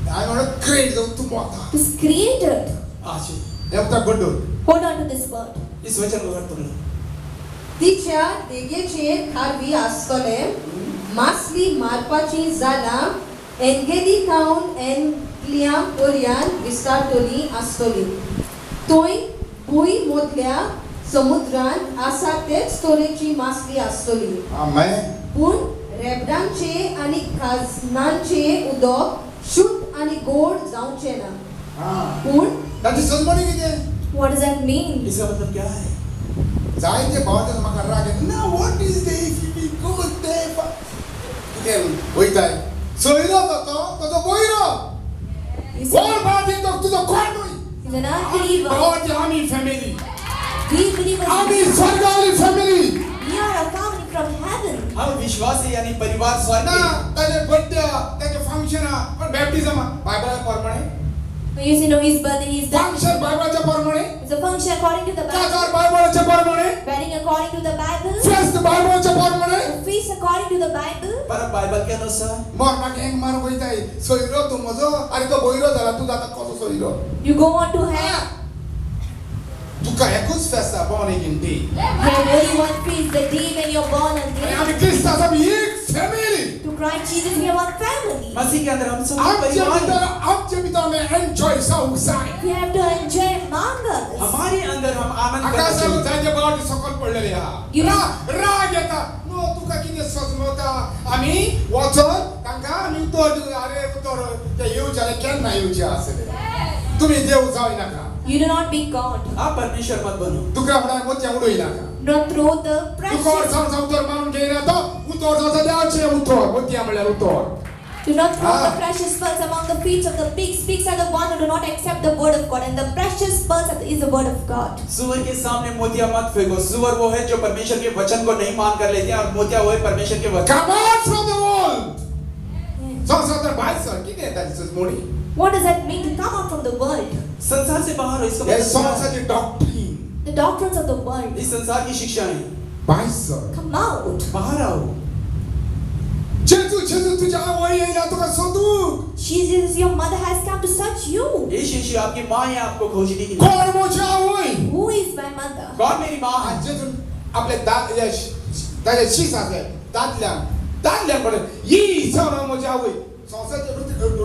I want to create the tumata. It is created. आज Evta godu. Hold on to this word. इस वचन को करते रहो. तिच्या देगेचेर खारवी आसतले मासली मारपाची जाला एंगेली खावन एंगलियां पर्यान विस्तारतली आसतली. थंय भुंय मदल्या समुद्रांत आसा तेच तरेची मासली आसतली. Amen. पूण रेबडांचे आनी खाजनांचे उदक शुद्ध आनी गोड जावचे ना. पूण त्याची सजमणी किती? What does that mean? इसका मतलब क्या है? जायते भावाचे म्हाका राग येता. ना what is this? If we go there. कितें वयताय? सोयरो तो बोयरो. You see, कोण बादी तो तुझो कोण नुय? he's an unbeliever. भावाची आमी फॅमिली. We believers, आमी स्वर्गावली family. we are a family from heaven. हम विश्वास है यानी परिवार स्वर्ग ना है. त्याचे बर्थडे त्याचे फंक्शन पण बॅप्टिझम बायबलाच्या प्रमाणे. You see, no, his birthday, his death. Function बायबलाच्या प्रमाणे. It's a function according to the Bible. त्याचा बायबलाच्या प्रमाणे. Wedding according to the Bible. Fest बायबलाच्या प्रमाणे. A feast according to the Bible. पर बाइबल के अनुसार मरणाक हेंग मारूंक वयताय. सोयरो तूं म्हजो आनी तो बोयरो जाला तूं जाता कसो सोयरो. You go on to hell. तुका एकूच फेस्त आसा born again day. You have only one feast, the day when you're born आनी again. आमी क्रिस्तांचो आमी एक family. To Christ Jesus, we are one family. मसीह के अंदर हम सब आमच्या परिवार हैं. भितर आमी एन्जॉय जावंक जाय. We have to enjoy among us. हमारे अंदर हम आनंद करना आकाशाक चाहिए. जायते बावटी सकल पडलेले आहा. राग येता. नो तुका कितें सजमवता. आमी वचोन तांकां आमी उतर दिवं. अरे उतर ते येवचे केन्ना येवचे आसले. तुमी देव जावं नाका. You do not be God. आप परमेश्वर मत बनो. तुका फुड्यान मोतया उडोय नाका. Don't throw the तुका precious. जावन उतर मारून घेयना तो उतर जाता देवाचे उतर. मोतया म्हणल्यार उतर. Do not throw Ah. the precious pearls among the feet of the pigs. Pigs are the one who do not accept the word of God, and the precious pearls is the word of God. सुअर के सामने मोतिया मत फेंको. सुअर वो है जो परमेश्वर के वचन को नहीं मान कर लेते हैं और मोतिया वो है परमेश्वर के वचन. Come out from the world. संसार भायर सर कितें ताची सजमोणी. What does that mean to come out from the world? संसार से बाहर हो. इसका हे मतलब क्या है? संसारची doctrine. The doctrines of the world. इस संसार की शिक्षाएं. भायर सर. Come out. बाहर आओ. जेजू तुझ्या आवय येयला तुका सोदूंक. Jesus, your mother has come to search you. यीशु आपकी माँ है आपको खोजने के लिए. कोण म्हजी आवय? Who is my mother? कौन मेरी माँ है? जेजू आपले दात ताजे शीस आसले दादल्यान पडे ही सर म्हजी आवय. संसारचे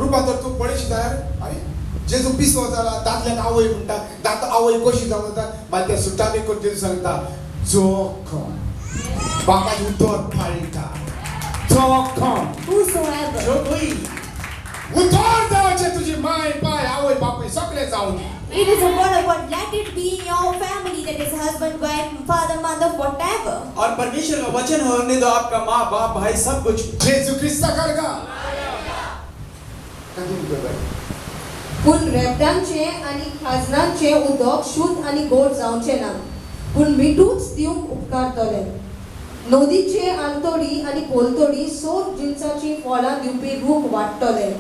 रुपांतर तूं पळयशी तयार. अरे जेजू पिसो जाला दादल्याक आवय म्हणटा. दात आवय कशी जावं जाता. मागीर त्या सुटावे कोण सांगता जोखम. बापाची उतर फाळटा. जोखम. Whosoever. जो कोई उतर जावचे तुझी माय पाय आवय बापूय सगळे जाऊन. It is a word of God. Let it be in your family, that is husband, wife, father, mother, whatever. और परमेश्वर का वचन होने दो. आपका माँ बाप भाई सब कुछ. जेजू ख्रिस्ता करगा. पूण रेबडांचे आनी खाजनांचे उदक शुद्ध आनी गोड जावचे ना. पूण मिठूच दिवंक उपकारतले. नदीचे आंतोडी आनी पोलतोडी सोर जिन्साची फळां दिवपी रूख वाडटले.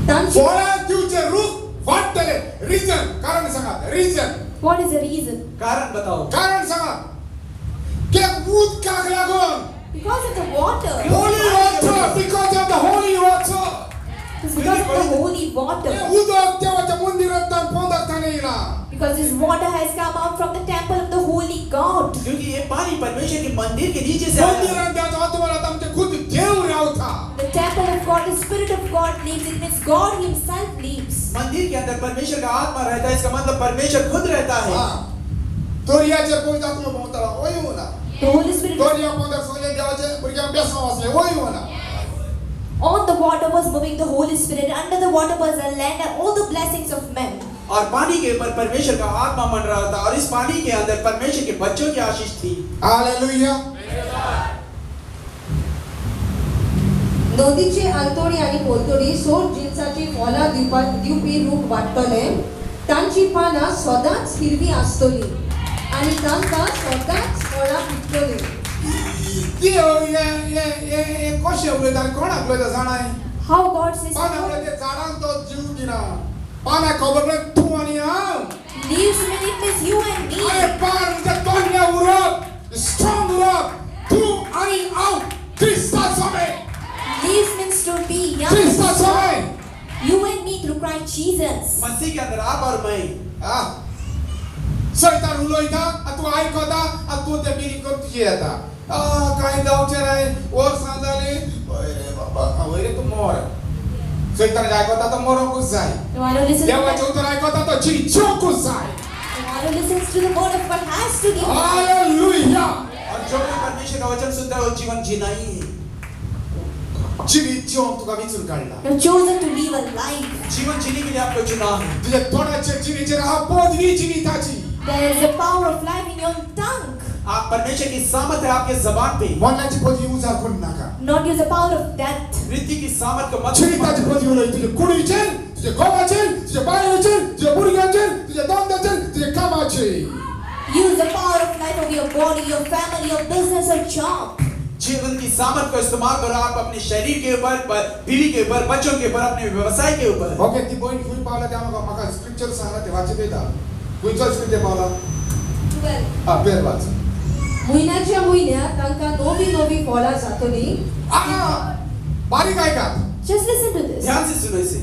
तांची फळां दिवचे रूख वाडटले. रिजन कारण सांगात. Reason What is the reason? कारण बताओ. कारण सांगा. की उदकाक लागून. Because of the water. Holy water, because of the holy water. It's because of the holy water. उदक देवाच्या मंदिरातून पोंदाकताना येईना. Because this water has come out from the temple of the holy God. क्योंकि ये पानी परमेश्वर के मंदिर के नीचे से आया है. मंदिरात देवाचा आत्मा आमचे खुद देव रावता. The temple of God, the Spirit of God lives. It means God Himself lives. मंदिर के अंदर परमेश्वर का आत्मा रहता है. इसका मतलब परमेश्वर खुद रहता है. तोरियाचे पवित्र आत्मा भोंवताला ओय होना. The Holy Spirit तोरिया पोंदाक सगळे देवाचे भुरग्यांक बेसांव आसले ओय होना. on the water was moving the Holy Spirit. Under the water was the land and all the blessings of men. और पानी के ऊपर परमेश्वर का आत्मा मन रहा था. और इस पानी के अंदर परमेश्वर के बच्चों की आशीष थी. हालेलुया. नदीचे आंतोडी आणि पोलतोडी सोड जिन्साची फळां दिवपी रूख वाडटले. तांची पानां सदांच हिरवी आसतली आणि तांकां सदांच फळां पिकतली. देव ये कशें उलयता आनी कोणाक उलयता जाणाय. How God says, पानां ते झाडांक तो जीव दिना. पानां खबर ना तूं आनी हांव. leaves mean it means you and me. अरे पान ते तोंड्या उरप, स्ट्रॉंग उरप. तूं आनी हांव क्रिस्ता समे. Leaves means to be young. Crysta समे. You and me through Christ Jesus. मसीह के अंदर आप और मैं. सैतान उलयता आनी तूं आयकता आनी तूं ते बिरी करून तुजी येता. कांय जावचें नाय. वर्सां जालीं. वय रे बाबा, वय रे तूं मोर. सैतान आयकता तो मरोंकूच जाय. The one who listens to देवाचें उतर आयकता तो जियोंकूच जाय. the one who listens to the word of God has to give. Hallelujah. और जो भी परमेश्वर का वचन सुनता है वो जीवन जीना ही है. जिवीत जिवन तुका विचून काडला. You're chosen to live a life. जीवन जीने के लिए आपको चुना है. तुझ्या तोंडाचेर जिणेचेर आहा पदवी जिविताची. There is a power of life in your tongue. आप परमेश्वर की सामर्थ है आपके जबान पे. मरणाची पदवी उजार करू नाका. Not use the power of death. मृत्यु की सामर्थ को मत. जिविताची पदवी उलय तुझ्या कुडीचेर, तुझ्या घोवाचेर, तुझ्या बायलेचेर, तुझ्या भुरग्यांचेर, तुझ्या धंद्याचेर, तुझ्या कामाचेर. Use the power of life of your body, your family, your business or job. जीवन की सामर्थ को इस्तेमाल करो. आप अपने शरीर के ऊपर, बीवी के ऊपर, बच्चों के ऊपर, अपने व्यवसाय के ऊपर. ओके ती बहीण खंय पावला ते म्हाका स्क्रिप्चर सांगला ते वाचीत येता. खंयचो स्क्रिप्चर पावला? 12 हा पेर वाच. म्हयन्याच्या म्हयन्याक तांकां नवी नवी फळां जातली. बारीक ऐका. Just listen to this. ध्यान से सुनो इसे.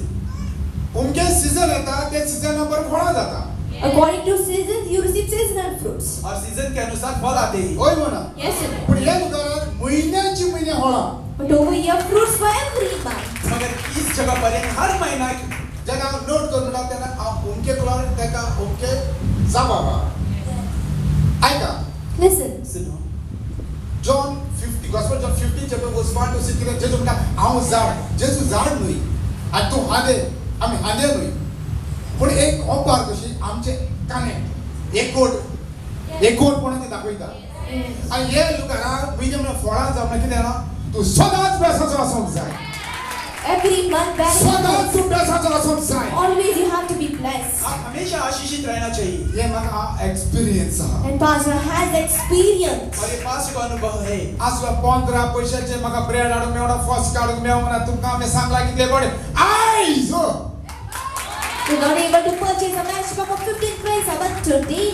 उमके सीजन येता ते सीजन पर फळां जाता. According to seasons, you receive seasonal fruits. और सीजन के अनुसार फल आते हैं. होय म्हणा. Yes, sir. पण हे उदाहरण महिन्याची महिने फळां. But over here, fruits for every month. मगर इस जगह पर हर महीना जेन्ना नोट करून तेन्ना उमके तुला तेका उमके जाबाबा. ऐका. Listen. सुनो. John 50, Gospel John 15 chapter verse 1 to 6 कितें जेजू म्हणटा हांव झाड. जेजू झाड न्हय. आनी तूं हांदे. आमी हांदे न्हय. पूण एक ओंपार कशी आमचे काने एकवटपणान दाखयता. आनी हे लुकारा बीजे म्हणून फळां जावं कितें जाणा तूं सदांच बेसाचो आसूंक जाय. Every month, सदांच तूं बेसाचो आसूंक जाय. always you have to be blessed. आप हमेशा आशीषित रहना चाहिए. हे म्हाका एक्सपिरियन्स आहा. And Pastor has experience. और ये पास का अनुभव है. असलो 15 पयशांचे म्हाका ब्रेड हाडूंक मेवना फर्स्ट काडूंक मेवना तुमकां हांवें सांगलां कितले बरें आयज. You're not able to purchase a matchbook of 15 paisa, but today.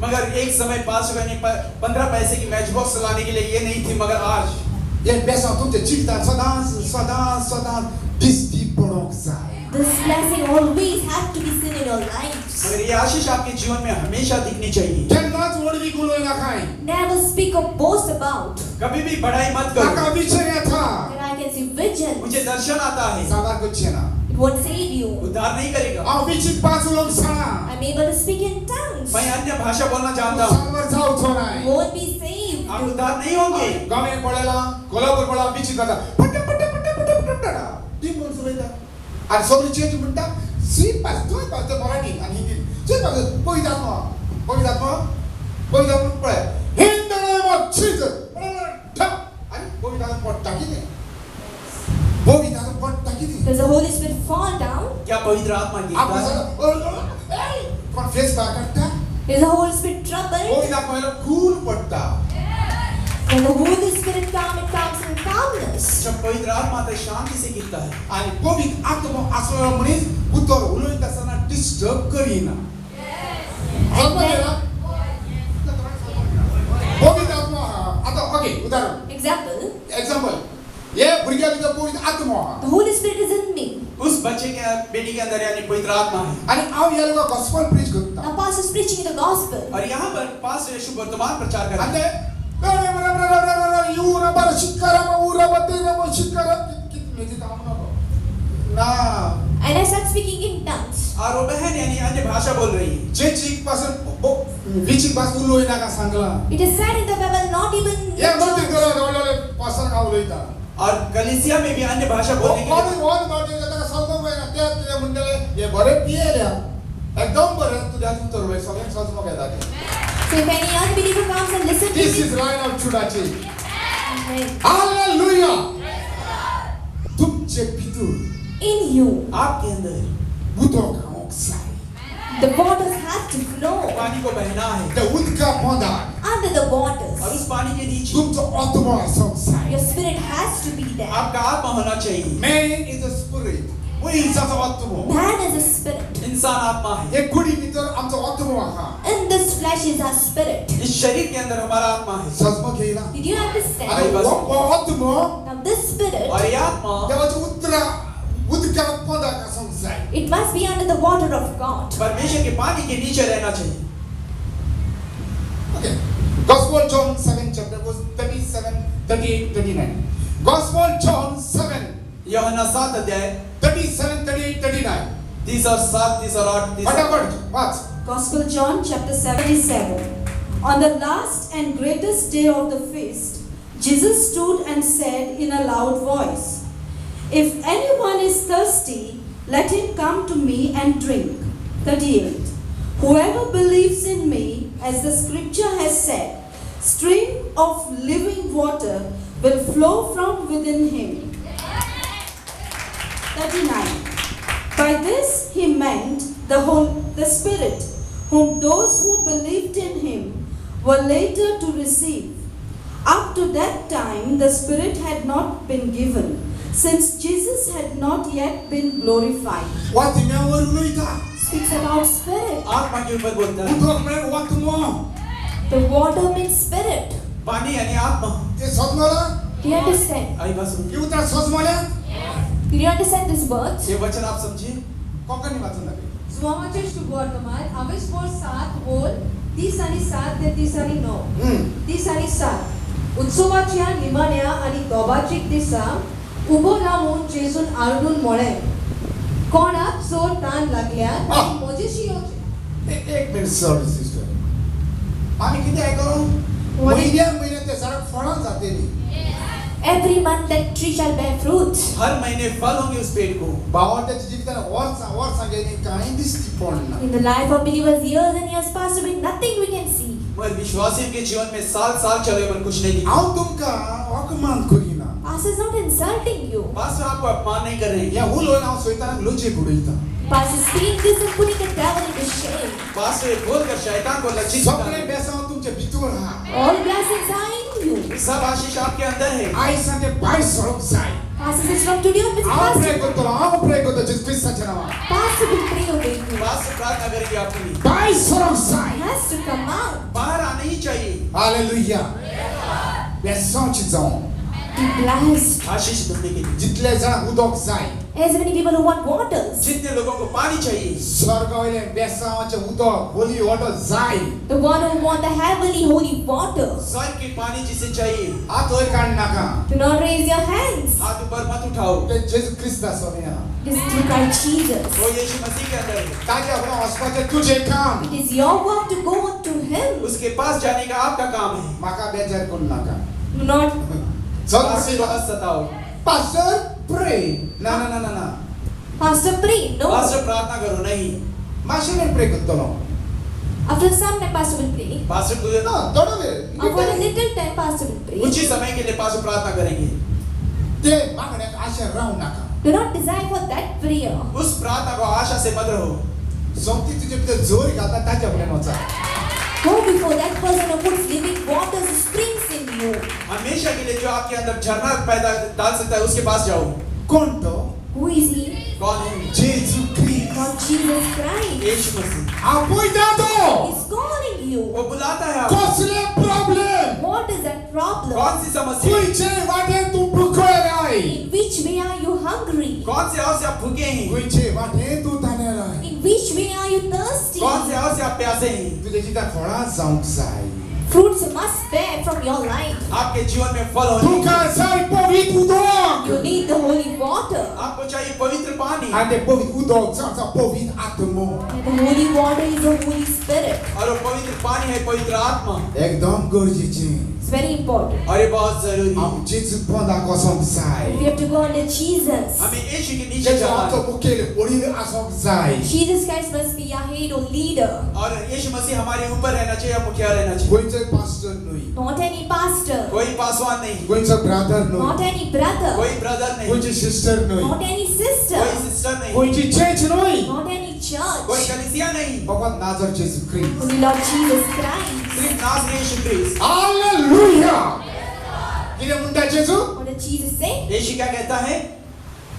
मगर एक समय 5 रुपए ने 15 पैसे की मैच बॉक्स लाने के लिए ये नहीं थी. मगर आज हे बेसा तुमचे जिवितांत सदांच दिसती पडोंक जाय. This blessing always has to be seen in your lives. मगर ये आशीष आपके जीवन में हमेशा दिखनी चाहिए. केन्नाच Wadvi उलोय नाकाय. Never speak or boast about. कभी भी बड़ाई मत करो. म्हाका विचार येता. And I can see vision. मुझे दर्शन आता है. सादार करचेना. It won't save you. उद्धार नहीं करेगा. हांव विचित पास उलोवंक जाणा. I'm able to speak in tongues. मैं अन्य भाषा बोलना जानता हूँ. सालवर जावचो You नाय. won't be saved. आप उद्धार नहीं होंगे. गावे पळयला कोल्हापूर पळयला विचित जाता. पट्टा ती म्हणून उलयता. आनी सगळी चेंज म्हणटा सी पास दोन पास ते मराठी आनी हिंदीन सी पास पळयता म्हणून पळय. In the name of Jesus. आनी पळयता पडटा कितें? पळयता पडटा कितें? Does the Holy Spirit fall down? क्या पवित्र आत्मा गिरता है? कोण फेस बाय करता? Is the Holy Spirit troubled? पळयता पळयला कूल पडटा. When the Holy Spirit comes, it comes in calmness. जब पवित्र आत्मा आता है शांति से गिरता है. आनी पवित्र आत्मा असलो मनीस उतर उलयता आसतना डिस्टर्ब करिना. And when, पवित्र आत्मा आता ओके उदाहरण example, एक्झाम्पल ये भुरग्या भितर पवित्र आत्मा the Holy Spirit is in me. उस बच्चे के बेटी के अंदर यानी पवित्र आत्मा है आणि हांव ह्या लोकांक गॉस्पेल प्रीच करता Now pastor is preaching the gospel. और यहाँ पर पास यीशु वर्तमान प्रचार कर आणि रहे ते हैं युरा बार शिकारा उरा बतेरा शिकारा किती ना And I start speaking in tongues. और वो बहन यानी अन्य भाषा बोल रही है जे चीक पासून विचिक पासून उलोय नाका Sangla It is said in the Bible, not even in या मोठी church. गरज ओले पासन का उलोयता और कलीसिया में भी अन्य भाषा बोलने के कोणी लिए वन बाटे जका सांगतो ना ते म्हणले हे बरे पियेल्या एकदम बरे तुझ्या उत्तर वे सगळ्यांक समजून घेता So if any unbeliever comes and listens to this me, is line of चुडाची Amen. हालेलुया तुमचे भितर In you, आपके अंदर उदक oxide the waters have to flow पानी को बहना है ते उदका मदान under the waters. और उस पानी के नीचे तुमचा आत्मा oxide Your spirit has to be there. आपका आत्मा होना चाहिए Man is a spirit. वो इंसाचा आत्मा. Man is a spirit. इंसान आत्मा है एक कुडी भीतर आमचा आत्मा हा. In this flesh is our spirit. इस शरीर के अंदर हमारा आत्मा है सजमा घेला. Did you understand? आणि वो आत्मा Now this spirit, और ये आत्मा देवाच्या उदका मदाका संसार. it must be under the water of God. परमेश्वर के पानी के नीचे रहना चाहिए Okay. Gospel John 7 chapter verse 37, 38, 39. Gospel John 7, यूहन्ना 7 अध्याय 37, 38, 39. 30 और 7 30 और 8 30 फटाफट watch. Gospel John chapter 77. On the last and greatest day of the feast, Jesus stood and said in a loud voice, "If anyone is thirsty, let him come to me and drink." 38. Whoever believes in me, as the scripture has said, stream of living water will flow from within him. 39. By this he meant the Spirit, whom those who believed in him were later to receive. Up to that time, the Spirit had not been given, since Jesus had not yet been glorified. वाचण्यावर उलयता. Speaks about spirit. आत्मा के ऊपर बोलता है उदक म्हणजे आत्मा. The water means spirit. पानी यानी आत्मा ते सजमाला. Do you understand? आई बस की उतर सजमाल्या. Did you understand this words? ये वचन आप समझिए कोकणी वाचून दाखव. Złamacie शुभवर्तमान अवेश पर 7 बोल 30 आणि 7 ते 30 आणि 9 30 आणि 7 उत्सवाच्या निमाण्या आणि दोबाची दिसा उबो रावून जेजून आरडून म्हळें कोणाक चोर ताण लागल्या आनी म्हजेशी येवचें एक मिनिट सॉरी सिस्टर. आम्ही किती ऐकलो महिन्यात ते सारा फळां जातेली. Every month that tree shall bear fruit. हर महीने फल होंगे उस पेड़ को भावाच्या जीवितान वर सांगेली काही दिसती पडना. In the life of believers, years and years pass away, nothing we can see. मगर विश्वासियों के जीवन में साल साल चले पर कुछ नहीं दिखा हांव तुमका अपमान करिना. Pastor is not insulting you. Pastor आपको अपमान नहीं कर रहे हैं या हुलो हांव शैतानाक लोचे बुडयता. Pastor is speaking this and putting the devil into shame. Pastor बोलकर शैतान को लज्जित सगळे करता है। बेसाव तुमच्या भितर हा. All blessings are in you. सब आशीष आपके अंदर है आई सांगे बाय सळक जाय. Pastor says from today on, हांव प्रे Pastor, करतो जेसू ख्रिस्ताच्या नावान. Pastor will pray over you. Pastor प्रार्थना करेंगे आपके लिए बाय सळक जाय. He has to come out. बाहर आना ही चाहिए हालेलुया. बेसावची जाऊन Be blessed. आशीष ढूंढने के लिए जितले जण उदक जाय. As many people who want waters. जितने लोगों को पानी चाहिए स्वर्गवले बेसावाचे उदक होली वाटर जाय. The one who want the heavenly holy water. स्वर्ग के पानी जिसे चाहिए हात वर काढ नका. Do not raise your hands. हाथ ऊपर मत उठाओ ते जेसू ख्रिस्ता Sonia. This is through Christ Jesus. वो यीशु मसीह के अंदर है ताकि अपना हॉस्पिटल तुझे काम. It is your work to go to Him. उसके पास जाने का आपका काम है माका बेजार करू नका. Do not, पास्टर को मत सताओ पास्टर प्रे. ना ना ना ना ना. Pastor, pray. No. पास्टर प्रार्थना करो नहीं माशिने प्रे करतो ना. After some time, Pastor will pray. Pastor तुझे ना थोडा वेळ. After a little time, Pastor will pray. कुछ ही समय के लिए पास्टर प्रार्थना करेंगे ते मागण्यात आशा राहू नका. Do not desire for that prayer. उस प्रार्थना को आशा से मत रहो सोमती तुझे भितर जोर घालता ताच्याकडे वचा. Go before that person who puts living waters, springs in you. हमेशा के लिए जो आपके अंदर झरना पैदा डाल सकता है उसके पास जाओ कोण तो? Who is He? कौन है जेजू ख्रिस्त. God Jesus Christ Yeshu Masih Apoiado. is calling you. वो बुलाता है आपको। Costly problem. What is that problem? कौन सी समस्या? Kuiche wate tu bukoerai. In which way are you hungry? कौन से हाव से आप भूखे हैं? Kuiche wate tu tanerai. In which way are you thirsty? कौन से हाव से आप प्यासे हैं? Tule kita khora zaungsai. Fruits must bear from your life. आपके जीवन में फल होने। Tuka sai povit udog. You need the holy water. आपको चाहिए पवित्र पानी। Ande povit udog sa povit atmo. And the holy water is the Holy Spirit. और वो पवित्र पानी है पवित्र आत्मा। Ekdom gorjichi. It's very important. और ये बहुत जरूरी है। Am Jesus ponda kosong sai. We have to go under Jesus. हमें यीशु के नीचे Jesus जाना ato है। bukele orile asong sai. Jesus Christ must be our head or leader. और यीशु मसीह हमारे ऊपर रहना चाहिए, मुखिया रहना चाहिए। Kuiche pastor nui. Not any pastor. कोई पासवान नहीं, Kuiche brother nui. Not any brother. कोई ब्रदर नहीं, Kuiche sister nui. Not any sister. कोई सिस्टर नहीं, Kuiche church nui. Not any कोई church. कलीसिया नहीं, Pokot nazar Jesus Christ. Only Lord Jesus Christ. सिर्फ नाज़रेत यीशु ख्रिस्त। Hallelujah. किने म्हणता जेजू? What did Jesus say? यीशु क्या कहता है?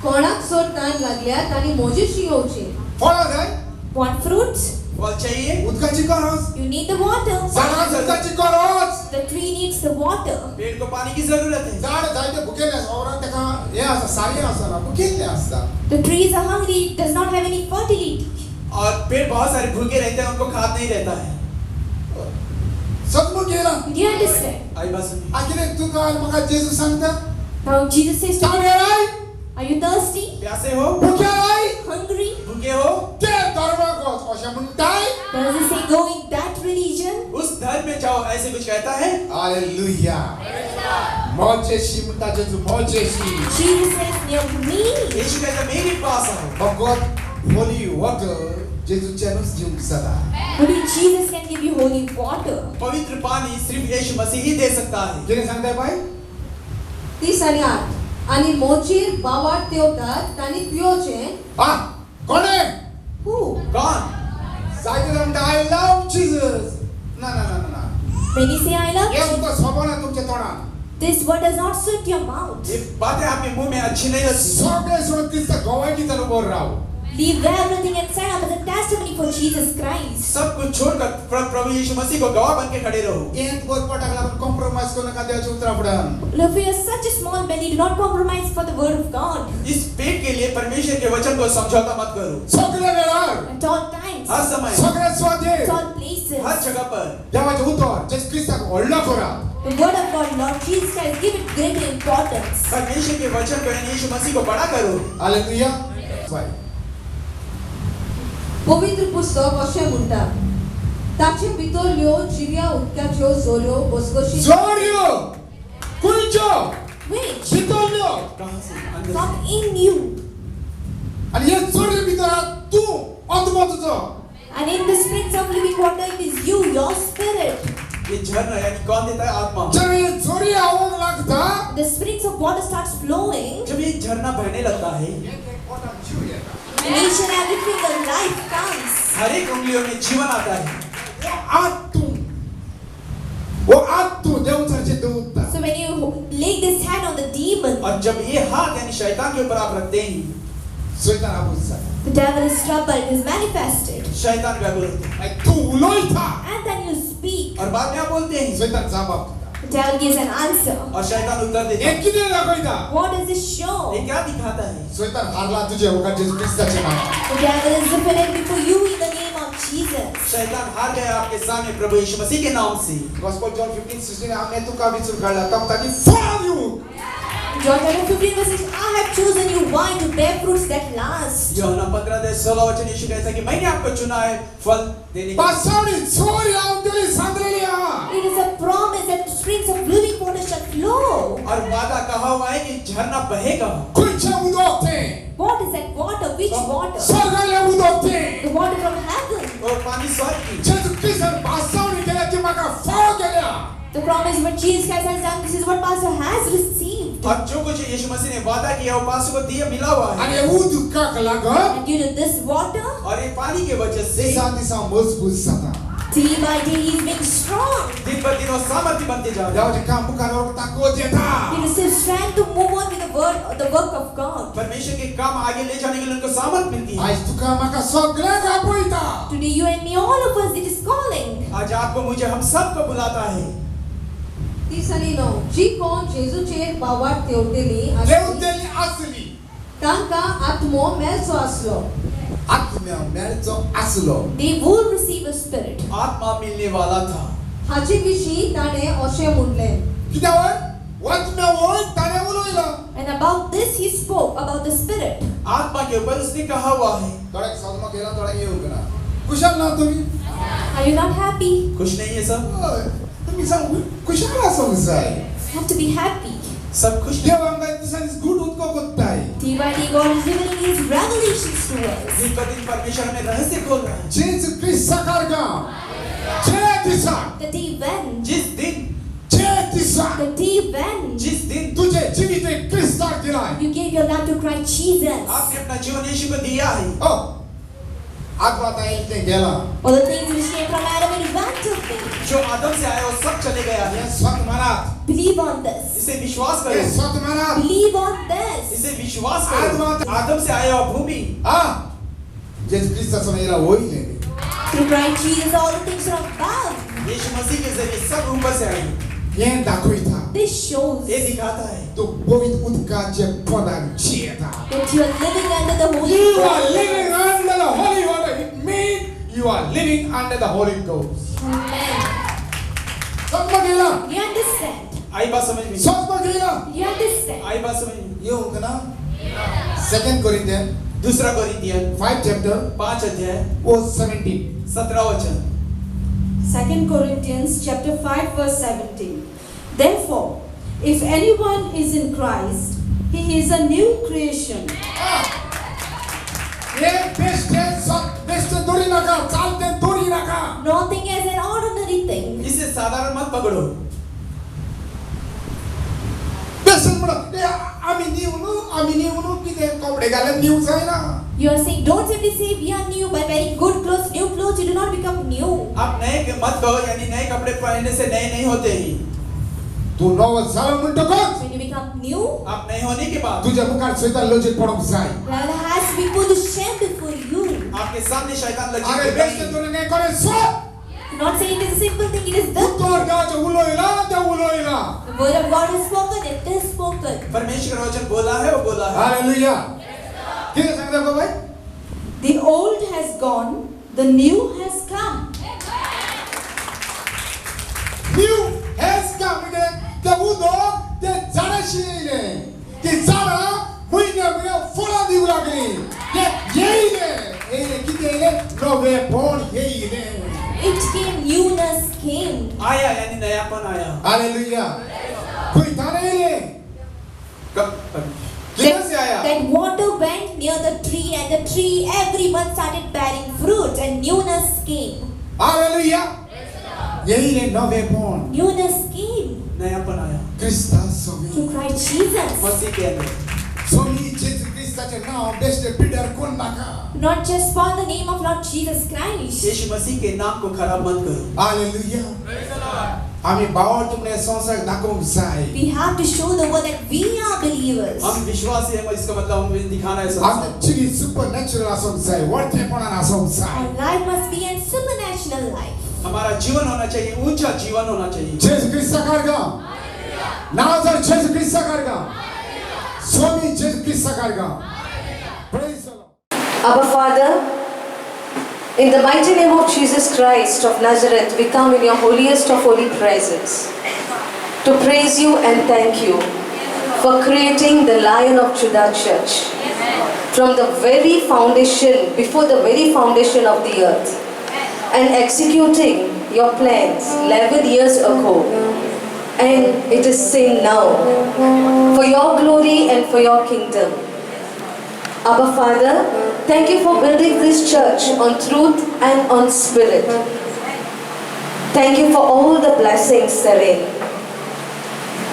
कोणाक सोड ताण लागल्या ताणी मोजेशी येवची फळ जाय. Want fruit? फल चाहिए, उदकाची गरज. You need the water. झाडाक उदकाची गरज. The tree needs the water. पेड़ को पानी की जरूरत है। झाड जायते भुकेले औरा तेका हे आसा सारी आसा ना भुकेले असता. The trees are hungry. It does not have any fertility. और पेड़ बहुत सारे भूखे रहते हैं, उनको खाद नहीं रहता है। सत्म केला. Do you understand? आई बस आखिरे तू काल मका जेजू सांगता. Now Jesus says to you, तानेराय. are you thirsty? प्यासे हो, भुकेलाय. Hungry? भूखे हो, ते धर्मगत अशा म्हणताय. Does it say go in that religion? उस धर्म में जाओ, ऐसे कुछ कहता है? हालेलुया. मजेशी म्हणता जेजू मजेशी. Jesus says near me. यीशु कहता है, मेरे पास आओ। भगवत होली वाटर जेजू चेनुस जिम सदा. Only Jesus can give you holy water. पवित्र पानी सिर्फ यीशु मसीह ही दे सकता है। किने सांगताय बाय? 30 आणि 8 आणि मोचेर बावाट तेवतात ताणी पियोचे हा कोणे? Who? कौन? जायते म्हणता आय लव्ह जीसस. ना ना ना ना. When you say I love hey you, सुद्धा स्वभावना तुमच्या तोंडात. this word does not suit your mouth. ये बातें आपके मुंह में अच्छी नहीं लगती। सगळे सोडून ख्रिस्त गवाही चालू बोल Rao. Leave everything and stand up as a testimony for Jesus Christ. सब कुछ छोड़कर प्रभु यीशु मसीह को गवाह बन के खड़े रहो। एक बोल पटाकला पण कॉम्प्रोमाइज करू नका देवाच्या उतरापडन. If you are such a small belly, do not compromise for the word of God. इस पेट के लिए परमेश्वर के वचन को समझौता मत करो। सगळे वेळार. At all times, हर समय, सगळे स्वादे. at all places, हर जगह पर देवाचे उतर जे ख्रिस्ताक व्हडला करा. the word of God, Lord Jesus Christ, give it greater importance. परमेश्वर के वचन को यानी यीशु मसीह को बड़ा करो। हालेलुया. बाय. पवित्र पुस्तक अशें म्हणटा ताचे भितरल्यो जिव्या उदकाच्यो झोल्यो बसबशीत जोरियो. कुंचो. Which भितरल्यो. कहाँ से? अंदर come in you. आणि हे जोरी भितरात तू आत्मोचो. And in the springs of living water, it is you, your spirit. से। ये झरना यानी कौन देता है? आत्मा। जब हे जोरी आवग लागता. The springs of water starts flowing. जब ये झरना बहने लगता है, In each and every finger, life comes. हर एक उंगलियों में जीवन आता है। वो आत्तू देवचाचे दूत. So when you lay this hand on the demon, और जब ये हाथ यानी शैतान के ऊपर आप रखते हैं, शैतान आबुसा. the devil is troubled, is manifested. शैतान व्याकुल होता है। तू उलोयता. And then you speak. और बाद में आप बोलते हैं, शैतान जवाब देता. The devil gives an answer. और शैतान उत्तर देता है। एक किने दाखवता. What does this show? ये क्या दिखाता है? शैतान हारला तुझे होगा जेसू ख्रिस्ताचे नाव. The devil is defeated before you in the name of Jesus. शैतान हार गया आपके सामने प्रभु यीशु मसीह के नाम से। Gospel John 15:16 हमने तू का विचुर काढला तब ताकी for you. John chapter 15 verse 6, I have chosen you why to bear fruits that last. यूहन्ना 15:16 वचन यीशु कहता है कि मैंने आपको चुना है फल देने के लिए। पासावणी छोरी आवतेली सांद्रेलिया. It is a promise that springs of living water shall flow. और वादा कहा हुआ है कि झरना बहेगा। Kuche उदोते. What is that water? Which water? स्वर्गाले उदोते. The water from heaven. और पानी स्वर्ग की। जेसू ख्रिस्त पासावणी केला की माका फळ गेल्या. The promise what Jesus Christ has done, this is what pastor has received. और जो कुछ यीशु मसीह ने वादा किया वो पास को दिया मिला हुआ है। आणि उदकाक लागत. And due to this water, और ये पानी के वजह से दिसा दिसा मजबूत जाता. Day by day he is being strong. दिन ब दिन वो सामर्थ्य बनते जा रहे Dia macam kamu bukan orang takut je He tak. receives strength to move on with the work of God. परमेश्वर के काम आगे ले जाने के लिए उनको सामर्थ मिलती है Ais tukar maka sogla kamu itu. Today you and me, all of us, it is calling. आज आपको मुझे हम सबको बुलाता है 39 जी कोण जेजूचेर बावार तेवटेली Leu dele asli. तांकां आत्मो मेलचो आसलो Atmeo merzo aslo. They will receive a spirit. आत्मा मिलने वाला था हाचे विशीं ताणें अशें म्हणलें Kitawan, what me oi tane uloila. And about this he spoke, about the spirit. आत्मा के ऊपर उसने कहा हुआ है Toda que salma kela toda ye ukana. Kushal na tumi. Are you not happy? खुश नहीं है सब Tumi sang kushal na song sai. You have to be happy. सब खुश Dia bangga itu san is good utko kotai. Day by day God is revealing his revelations to us. दिन ब दिन परमेश्वर हमें रहस्य खोल रहा है Jesus Christ sakarga. Jetisa. The day when, जिस दिन Jetisa. the day when जिस दिन तुझे जीवित एक क्रिस्ता दिलाए. you gave your life to Christ Jesus. आपने अपना जीवन यीशु को दिया है Oh. Agora tá ele tem gela. All the things which came from Adam and went away. जो आदम से आया वो सब चले गया है Dia suatu marat. Believe on this. इसे विश्वास Dia करो suatu marat. Believe on this. इसे विश्वास करो आदम से आया हुआ भूमि Ah. Jesus Cristo sama ira oi lele. Through Christ Jesus, all the things from above. यीशु मसीह के जरिए सब ऊपर से आई Yen da kuita. This shows ये दिखाता है Tu bovit utka je podan chieta. that you are living under the Holy You are Ghost. living under the Holy Water. It means you are living under the Holy Ghost. Amen. Sama gila. You understand? आई बात समझ में Sama gila. You understand? आई बात समझ में Yo kana. 2 Corinthians दूसरा Corinthian 5 chapter 5 अध्याय verse 17. 17 वचन 2 Corinthians chapter 5 verse 17. Therefore, if anyone is in Christ, he is a new creation. Ye beste dori naga, chalte dori naga. Nothing as an ordinary thing. इसे साधारण मत पकड़ो Beste mula. Ye amini unu kite kapde gale new sai na. You are saying, don't simply say we are new by wearing good clothes, new clothes, you do not become new. आप नए मत कहो यानी नए कपड़े पहनने से नए नहीं होते ही Tu nowa salam muntukot. When you become new, आप नए होने के बाद Tuja bukan setan logic podong sai. rather has to be put to shame before you. आपके सामने शैतान Are beste लज्जित dori ngai kore so. Not saying it is a simple thing, it is the Utor ga jo uloila, ja uloila. The word of God is spoken, it is spoken. परमेश्वर का वचन बोला है वो बोला है Hallelujah. Kita sang apa baik? The old has gone, the new has come. New has come again. The udo, the zara shine. The zara muine muine fola di ulagni. Ye kita ile nove born ye. It came, newness came. आया यानी नयापन आया Hallelujah. Koi tane ile. कब Kita se aya. That water went near the tree and the tree every month started bearing fruit and newness came. Hallelujah. Ye ile nove born. Newness came नयापन आया Krista somi. through Christ Jesus. मसीह के अंदर Somi Jesus Krista che now beste Peter kon naka. Not just for the name of Lord Jesus Christ. यीशु मसीह के नाम को खराब मत करो Hallelujah. Ami bawat tumne sonsa nakom sai. We have to show the world that we are believers. हम विश्वासी हैं इसका मतलब हमें दिखाना है Am सबसे chigi supernatural asom sai. What pona na asom sai. Our life must be a supernatural life. हमारा जीवन होना चाहिए ऊंचा जीवन होना चाहिए Jesus Krista karga. Nazar Jesus Krista karga. Somi Jesus Krista karga. Praise the Lord. Our Father, in the mighty name of Jesus Christ of Nazareth, we come in your holiest of holy presence to praise you and thank you for creating the Lion of Judah Church from the very foundation, before the very foundation of the earth, and executing your plans 11 years ago. And it is seen now for your glory and for your kingdom. Abba Father, thank you for building this church on truth and on spirit. Thank you for all the blessings therein.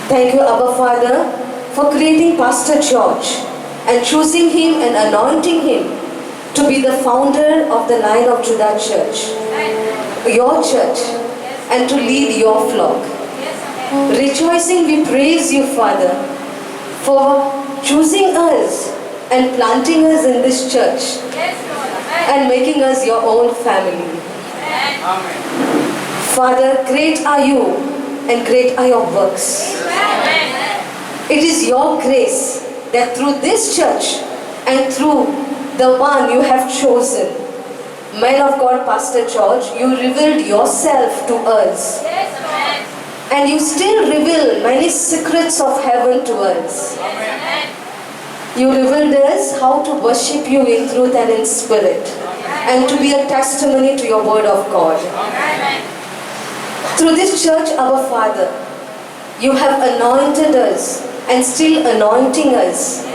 Thank you, Abba Father, for creating Pastor George and choosing him and anointing him to be the founder of the Lion of Judah Church. your church and to lead your flock. Rejoicing, we praise you, Father, for choosing us and planting us in this church and making us your own family. Father, great are you and great are your works. It is your grace that through this church and through the one you have chosen, man of God, Pastor George, you revealed yourself to us. And you still reveal many secrets of heaven to us. You revealed us how to worship you in truth and in spirit, and to be a testimony to your word of God. Through this church, our Father, you have anointed us and still anointing us,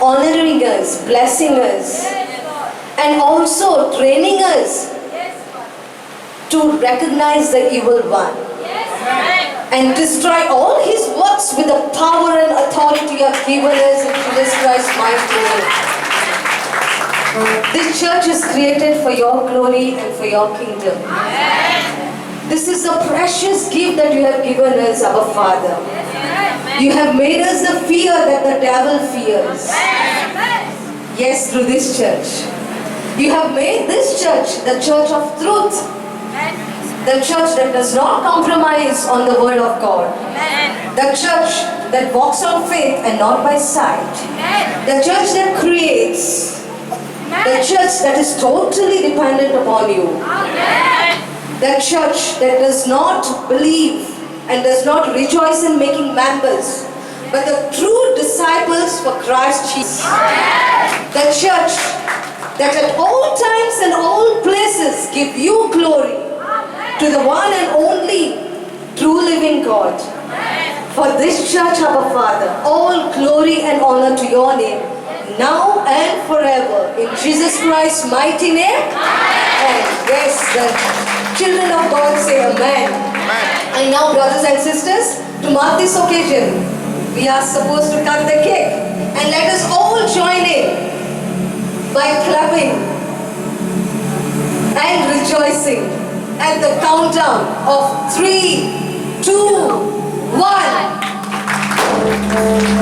honoring us, blessing us, and also training us to recognize the evil one and destroy all his works with the power and authority you have given us in Jesus Christ's mighty name. This church is created for your glory and for your kingdom. This is a precious gift that you have given us, our Father. You have made us the fear that the devil fears. Yes, through this church. You have made this church the church of truth. The church that does not compromise on the word of God. The church that walks on faith and not by sight. The church that creates. The church that is totally dependent upon you. The church that does not believe and does not rejoice in making members, but the true disciples for Christ Jesus. The church that at all times and all places give you glory to the one and only true living God. For this church, our Father, all glory and honor to your name, now and forever. In Jesus Christ's mighty name. And yes, the children of God say amen. And now, brothers and sisters, to mark this occasion, we are supposed to cut the cake. And let us all join in by clapping and rejoicing at the countdown of 3, 2, 1.